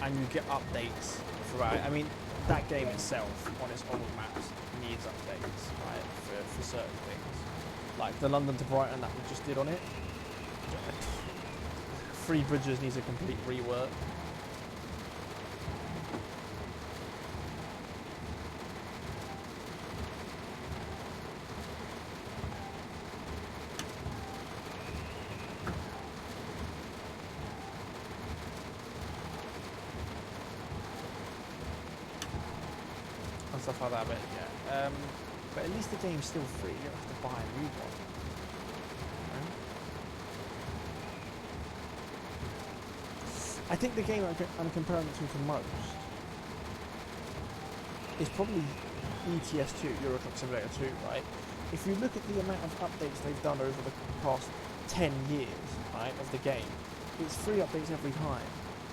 And you get updates throughout. I mean, that game itself on its old maps needs updates, right, for certain things. Like the London to Brighton that we just did on it. 3 bridges needs a complete rework. And stuff like that, but yeah. But at least the game's still free, you don't have to buy a new one. I think the game I'm comparing it to most is probably ETS2, Euro Truck Simulator 2, right? If you look at the amount of updates they've done over the past 10 years, right, of the game, it's 3 updates every time.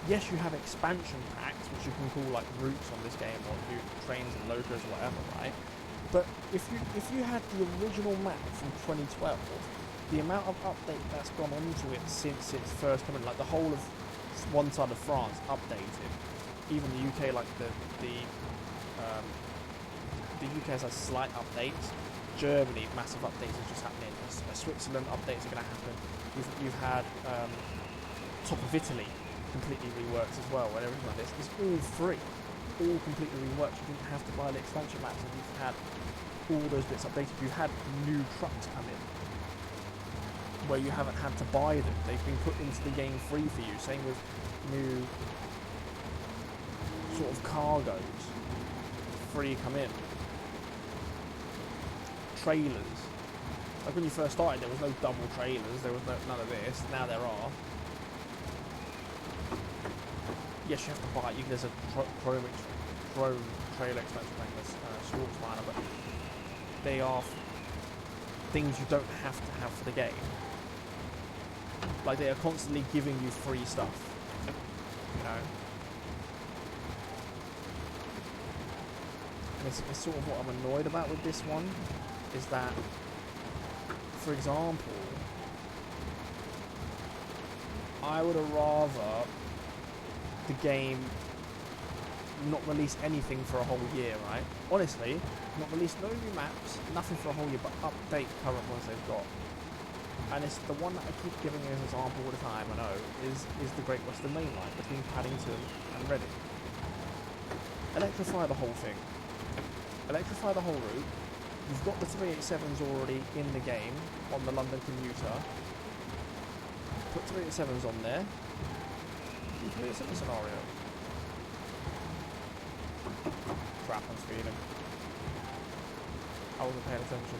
Yes, you have expansion packs, which you can call like routes on this game, or new trains and locos or whatever, right? But if you had the original map from 2012, the amount of update that's gone onto it since its first coming, like the whole of one side of France updated, even the UK, like the UK has slight updates. Germany, massive updates are just happening. Switzerland updates are going to happen. You've had top of Italy completely reworked as well, and everything like this. It's all free, all completely reworked. You didn't have to buy the expansion maps, and you've had all those bits updated. You've had new trucks come in where you haven't had to buy them. They've been put into the game free for you. Same with new sort of cargoes, free come in. Trailers. Like when you first started, there was no double trailers. There was none of this. Now there are. Yes, you have to buy. There's a Chrome trailer expansion pack. There's Sports Miner, but they are things you don't have to have for the game. Like they are constantly giving you free stuff. You know. And it's sort of what I'm annoyed about with this one. Is that, for example, I would have rather the game not release anything for a whole year, right? Honestly, not release no new maps, nothing for a whole year, but update current ones they've got. And it's the one that I keep giving as an example all the time, I know, is the Great Western Main Line between Paddington and Reading. Electrify the whole thing. Electrify the whole route. You've got the 387s already in the game on the London commuter. Put 387s on there. Do 387 scenario. Crap, I'm speeding. I wasn't paying attention.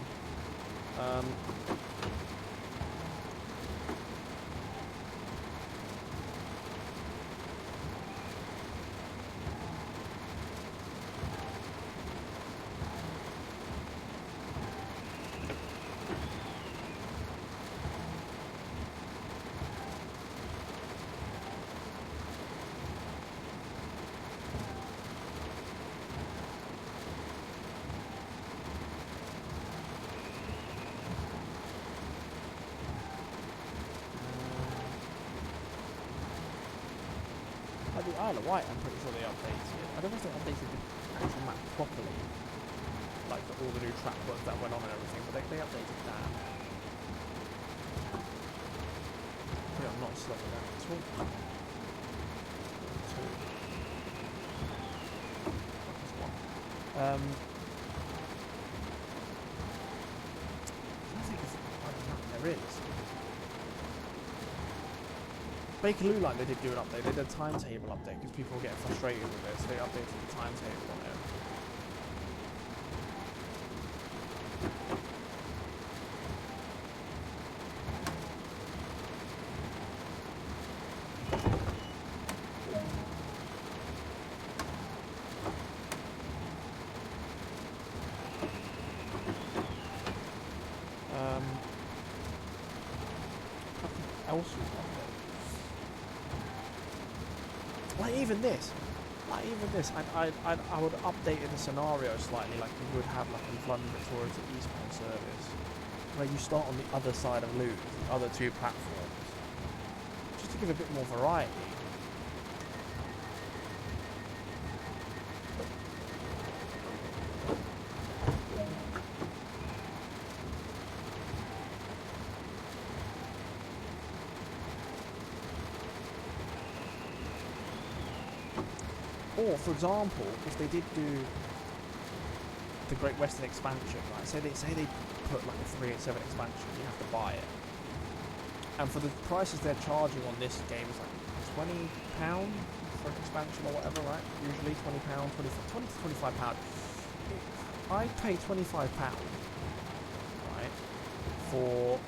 The Isle of Wight, I'm pretty sure they updated it. I don't know if they updated the actual map properly, like all the new track work that went on and everything, but they updated that. Yeah, I'm not slowing down at all. I don't think there's a map there is. Bakerloo Line, they did do an update. They did a timetable update because people were getting frustrated with it, so they updated the timetable on it. Nothing else was updated. Like even this, I would update the scenario slightly, like you would have like a London Victoria to Eastbourne service, where you start on the other side of Luton, the other two platforms, just to give a bit more variety. Or, for example, if they did do the Great Western expansion, right? Say they put like a 387 expansion, you have to buy it. And for the prices they're charging on this game, it's like £20 for an expansion or whatever, right? Usually £20, 20 to £25. I'd pay £25, right, for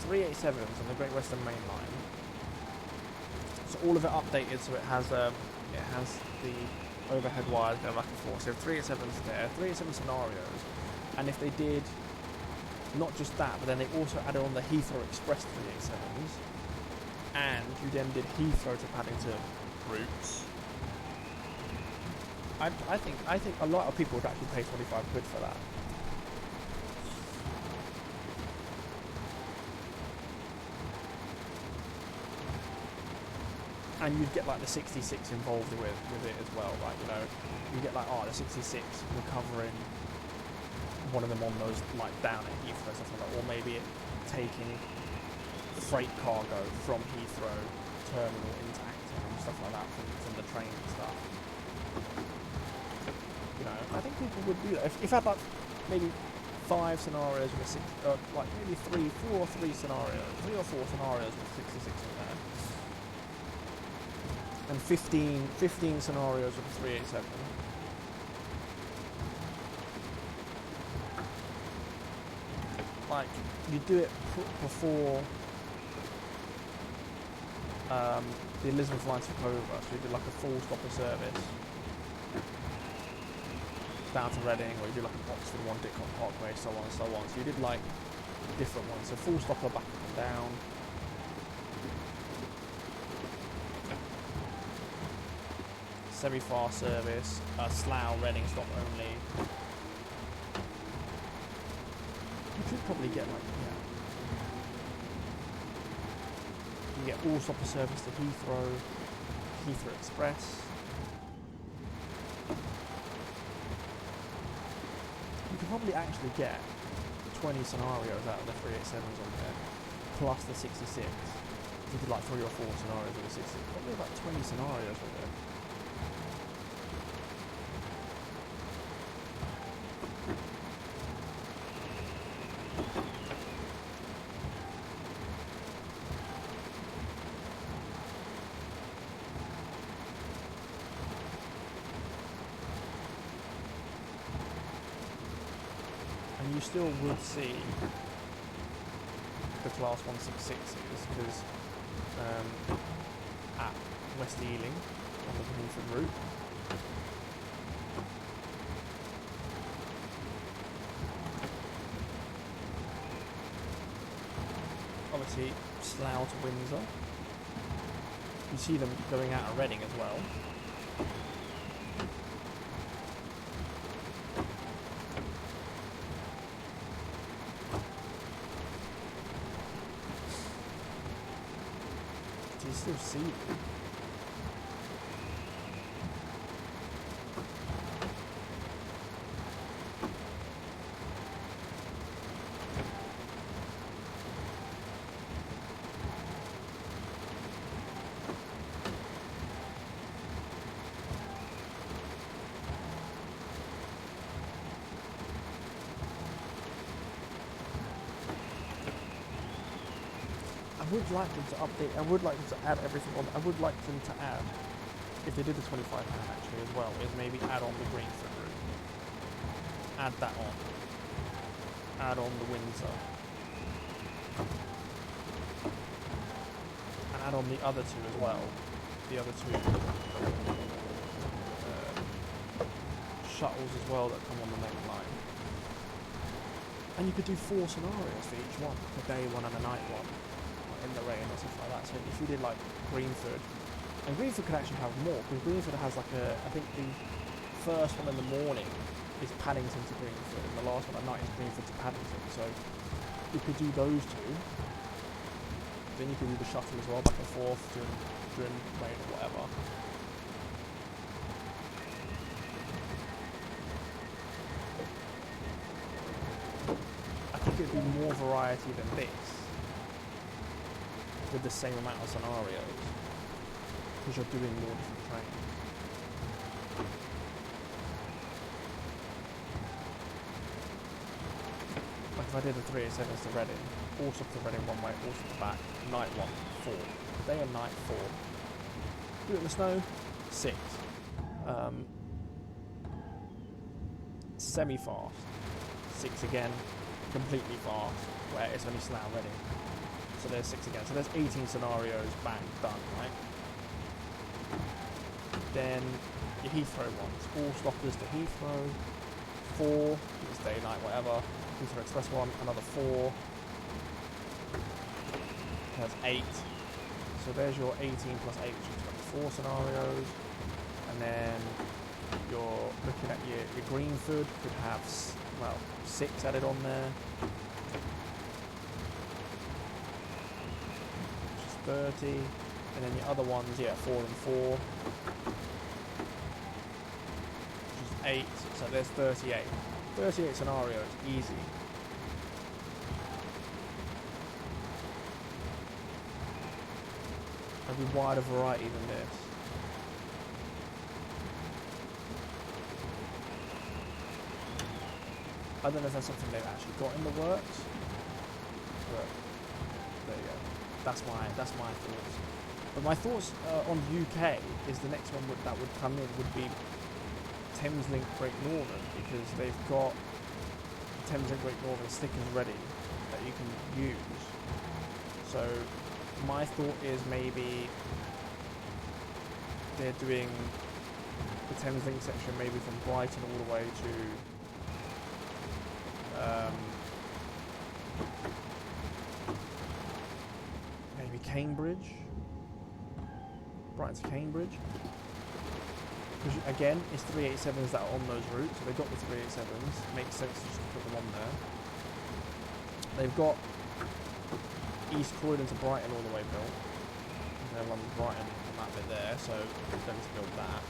387s on the Great Western Main Line So all of it updated, so it has the overhead wires going back and forth. So 387's there, 387 scenarios, and if they did not just that, but then they also added on the Heathrow Express 387s, and you then did Heathrow to Paddington routes. I think a lot of people would actually pay 25 quid for that. And you'd get like the 66 involved with it as well, like, you know, you get like, the 66 recovering one of them on those, like, down at Heathrow and stuff like that, or maybe it taking freight cargo from Heathrow terminal into Acton and stuff like that from the train and stuff. You know, I think people would do that. If I had like maybe 5 scenarios with a 6, like maybe 3 or 4 scenarios with 66 in there, and 15 scenarios with a 387. Like, you do it before the Elizabeth line took over, so you did like a full stopper service down to Reading, or you did like an Oxford one, Didcot Parkway, so on and so on. So you did like different ones, so full stopper back up and down. Semi-fast service, Slough, Reading stop only. You could probably get like, you get all stopper service to Heathrow, Heathrow Express. You could probably actually get 20 scenarios out of the 387s on there, plus the 66. If you did like 3 or 4 scenarios with the 66, probably about 20 scenarios with it. You still would see the Class 166s, because at West Ealing on the Greenford route, obviously Slough to Windsor, you see them going out of Reading as well. Still see them. I would like them to update, I would like them to add everything on, I would like them to add, if they did the £25 actually as well, is maybe add on the Greenford route. Add that on. Add on the Windsor. And add on the other two as well. The other two shuttles as well that come on the main line. And you could do 4 scenarios for each one, a day one and a night one, in the rain or stuff like that. So if you did like Greenford, and Greenford could actually have more, because Greenford has like I think the first one in the morning is Paddington to Greenford, and the last one at night is Greenford to Paddington. So you could do those two. Then you could do the shuttle as well, back and forth during rain or whatever. I think it'd be more variety than this, with the same amount of scenarios, because you're doing more different trains. Like if I did the 387s to Reading, all stuff to Reading one way, all stuff to back, night 1, 4, day and night 4. Do it in the snow, 6. Semi-fast, 6 again, completely fast, where it's only Slough Reading. So there's 6 again. So there's 18 scenarios, bang, done, right? Then your Heathrow ones, all stoppers to Heathrow. 4, it's day, night, whatever. Heathrow Express one, another 4. That's 8. So there's your 18 plus 8, which is 24 scenarios. And then you're looking at your Greenford, could have, well, 6 added on there. Which is 30. And then your other ones, yeah, 4 and 4. Which is 8. So there's 38. 38 scenarios, easy. There'll be wider variety than this. I don't know if that's something they've actually got in the works, but there you go. That's my thoughts. But my thoughts on UK is the next one that would come in would be Thameslink Great Northern, because they've got Thameslink Great Northern stickers ready that you can use. So my thought is maybe they're doing the Thameslink section maybe from Brighton all the way to maybe Cambridge, Brighton to Cambridge. Because again, it's 387s that are on those routes, so they've got the 387s. Makes sense just to put them on there. They've got East Croydon to Brighton all the way built. They're London Brighton on that bit there, so they need to build that.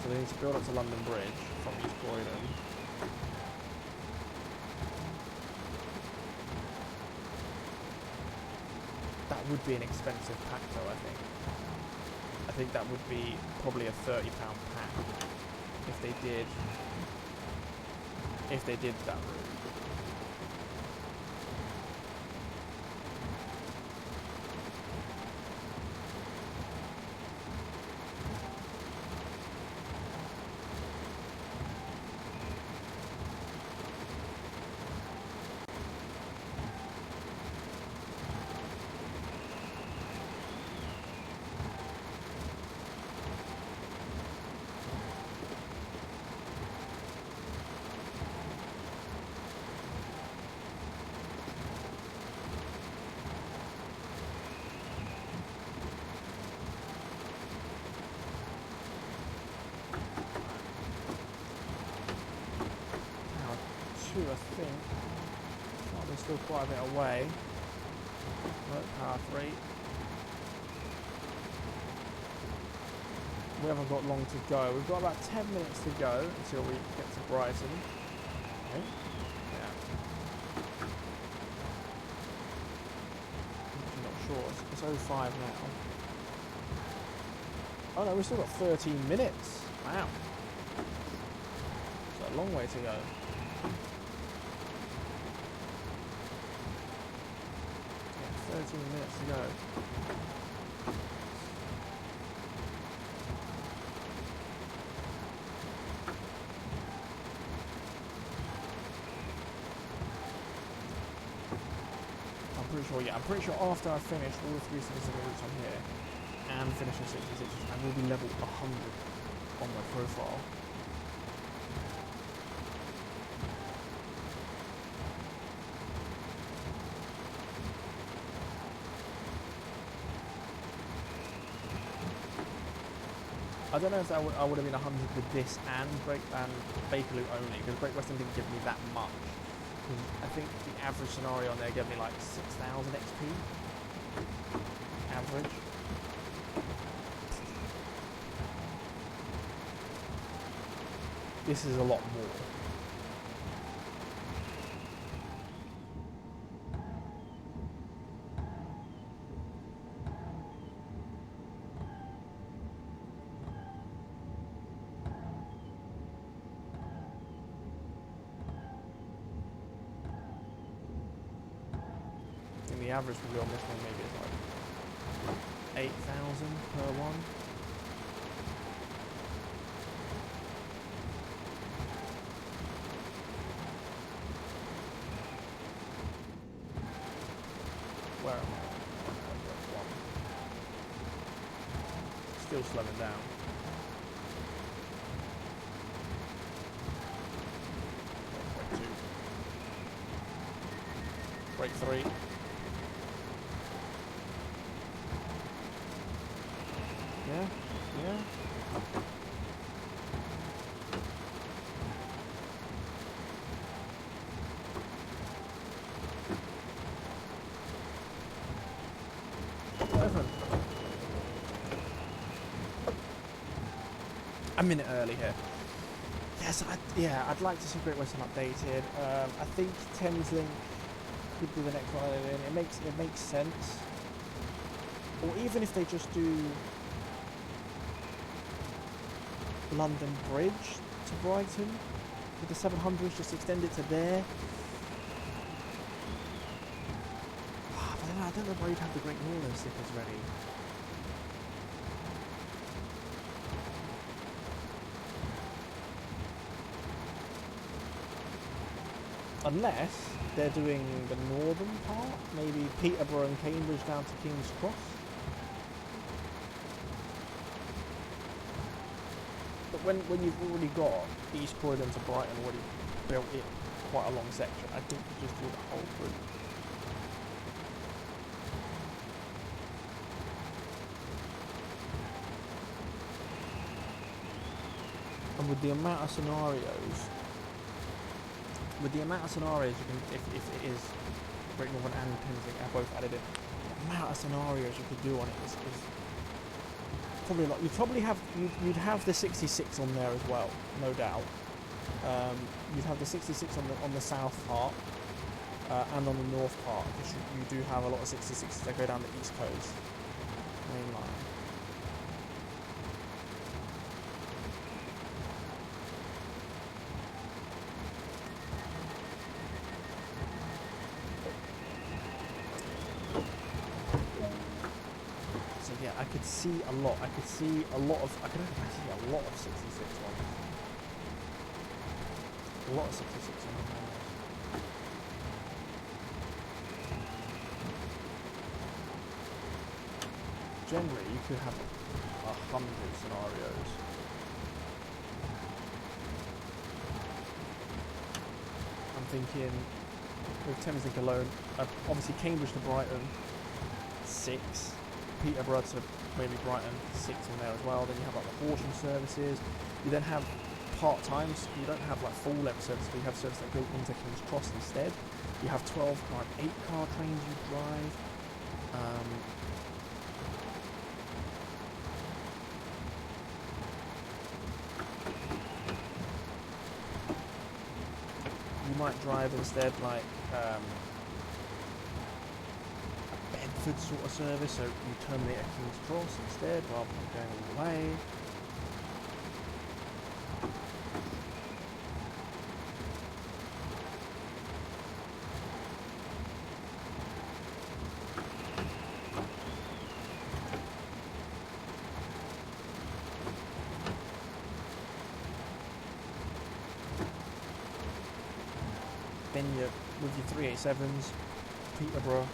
So they need to build up to London Bridge from East Croydon. That would be an expensive pack though, I think. I think that would be probably a £30 pack if they did that route. I think. Oh, they're still quite a bit away. Right, power 3. We haven't got long to go. We've got about 10 minutes to go until we get to Brighton. Okay. Yeah. I'm not sure. It's 05 now. Oh no, we've still got 13 minutes. Wow. It's a long way to go. Yeah, 13 minutes to go. I'm pretty sure after I finish all the 377 routes on here and finish the 66, I will be level 100 on my profile. I don't know if I would have been 100 with this and Bakerloo only, because Great Western didn't give me that much. I think the average scenario on there gave me like 6,000 XP. Average. This is a lot more. The average probably on this one maybe is like 8,000 per one. Where am I? still slowing down. Brake 2. Brake 3. Yeah, yeah. Open. A minute early here. Yes, I'd like to see Great Western updated. I think Thameslink could be the next one in. It makes sense. Or even if they just do London Bridge to Brighton with the 700s, just extend it to there. But I don't know why you'd have the Great Northern stickers ready. Unless they're doing the northern part, maybe Peterborough and Cambridge down to King's Cross. But when you've already got East Croydon to Brighton already built in quite a long section, I think you just do the whole route. And with the amount of scenarios you can, if it is Great Northern and Thameslink are both added in, the amount of scenarios you could do on it is probably like you'd have the 66 on there as well, no doubt. You'd have the 66 on the south part and on the north part, because you do have a lot of 66s that go down the east coast main line. I could see a lot. I could see a lot of 66 ones. A lot of 66 ones. Generally, you could have 100 scenarios. I'm thinking with Thameslink alone, obviously Cambridge to Brighton, 6. Peterborough to maybe Brighton, 6 on there as well. Then you have like the Horsham services. You then have part-times. You don't have like full-length services, but you have services that go into King's Cross instead. You have 12-car and 8-car trains you drive. You might drive instead like Bedford sort of service, so you terminate at King's Cross instead rather than going all the way. Then you with your 387s, Peterborough.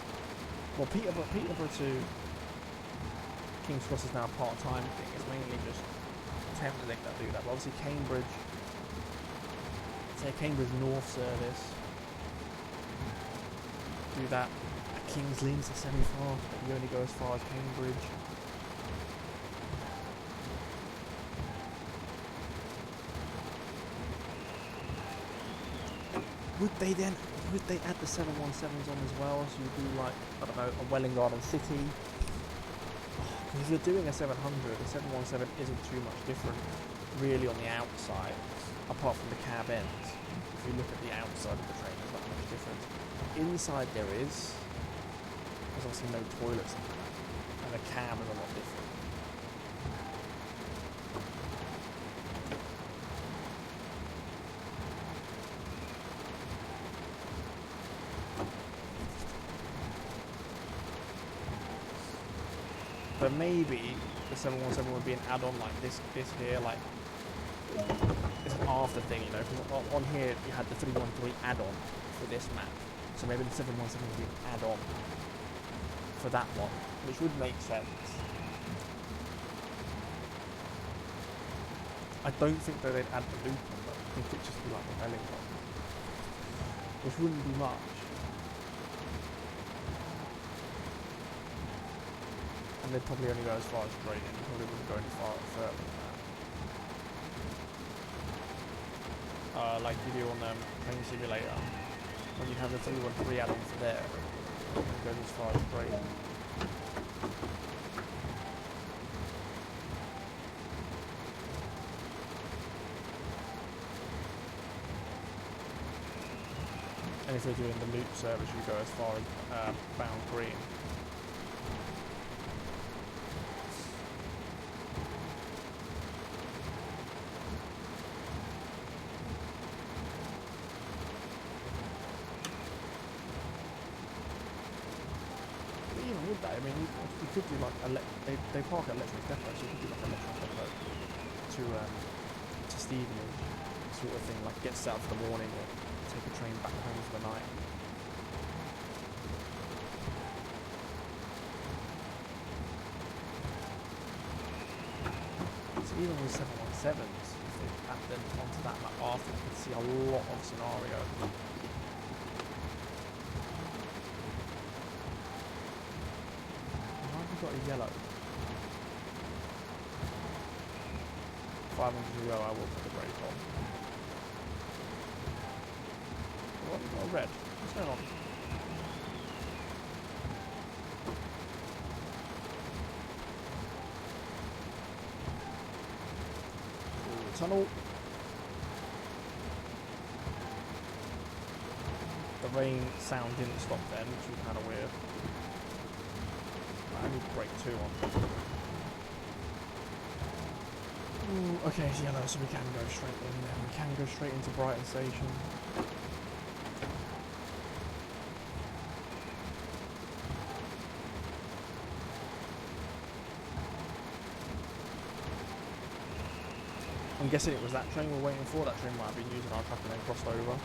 Well, Peterborough to King's Cross is now a part-time thing. It's mainly just Thameslink that do that. But obviously Cambridge, say Cambridge North service, do that. At King's Lynn's a semi-fast, but you only go as far as Cambridge. Would they add the 717s on as well? So you do like, I don't know, a Welwyn Garden City. Because if you're doing a 700, a 717 isn't too much different really on the outside, apart from the cab ends. If you look at the outside of the train, there's not much difference. Inside there's obviously no toilets and the cab is a lot different. But maybe the 717 would be an add-on like this here, like it's an after thing, you know, because on here you had the 313 add-on for this map. So maybe the 717 would be an add-on for that one, which would make sense. I don't think that they'd add the loop on, but I think it'd just be like the belling one, which wouldn't be much. And they'd probably only go as far as Drayton, you probably wouldn't go any far further than that. Like you do on Train Simulator, when you have the 313 add-on for there, it goes as far as Drayton. And if you're doing the loop service, you go as far as Bound Green. But even with that, I mean, you could do like they park at Electronics Depot, so you could do like Electronics Depot to Stevenage sort of thing, like get set up for the morning or take a train back home for the night. So even with 717s, if they add them onto that map after, you can see a lot of scenario. Why have we got a yellow? 500 to go, I will put the brake on. What? Got a red. What's going on? Ooh, tunnel. The rain sound didn't stop then, which was kind of weird. I need brake 2 on. Ooh, okay, it's yellow, so we can go straight in there. We can go straight into Brighton Station. I'm guessing it was that train we're waiting for. That train might have been using our track and then crossed over.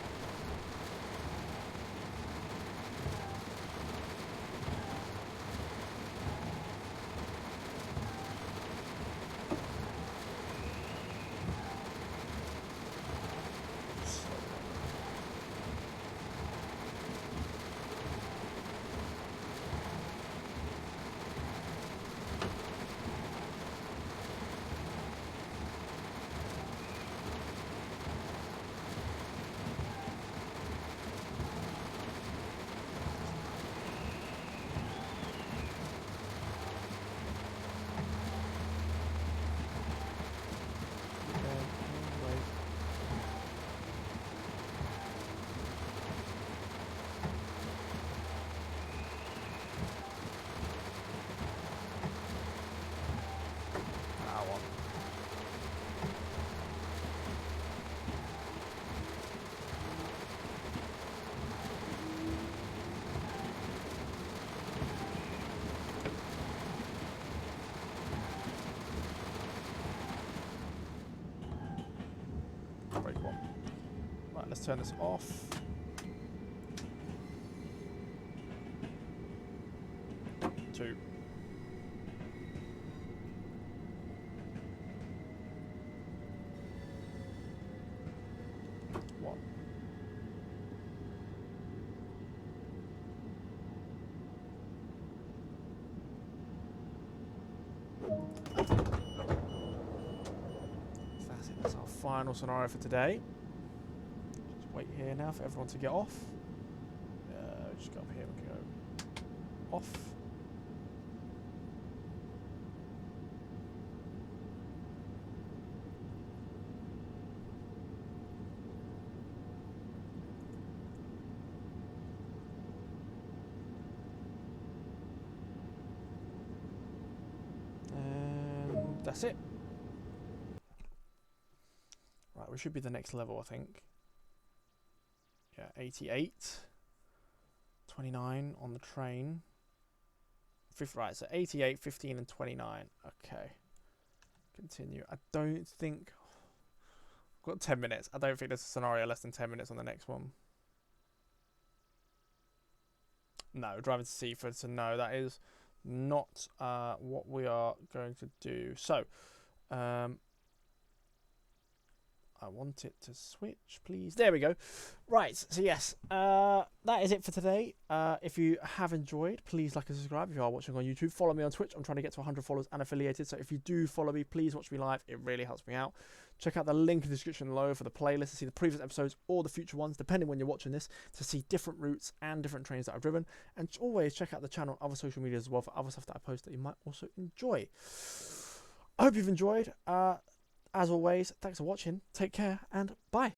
Let's turn this off. Two. One. That's it. That's our final scenario for today. Wait here now for everyone to get off. Just go up here, we can go off. And that's it. Right, we should be the next level, I think. Yeah, 88, 29 on the train. Right, so 88, 15 and 29. Okay. Continue. I don't think... I've got 10 minutes. I don't think there's a scenario less than 10 minutes on the next one. No, driving to Seaford. So no, that is not what we are going to do. So, I want it to switch, please. There we go. Right, so yes, that is it for today. If you have enjoyed, please like and subscribe. If you are watching on YouTube, follow me on Twitch. I'm trying to get to 100 followers and affiliated, so if you do follow me, please watch me live. It really helps me out. Check out the link in the description below for the playlist to see the previous episodes or the future ones, depending when you're watching this, to see different routes and different trains that I've driven. And always check out the channel and other social media as well for other stuff that I post that you might also enjoy. I hope you've enjoyed. As always, thanks for watching. Take care and bye.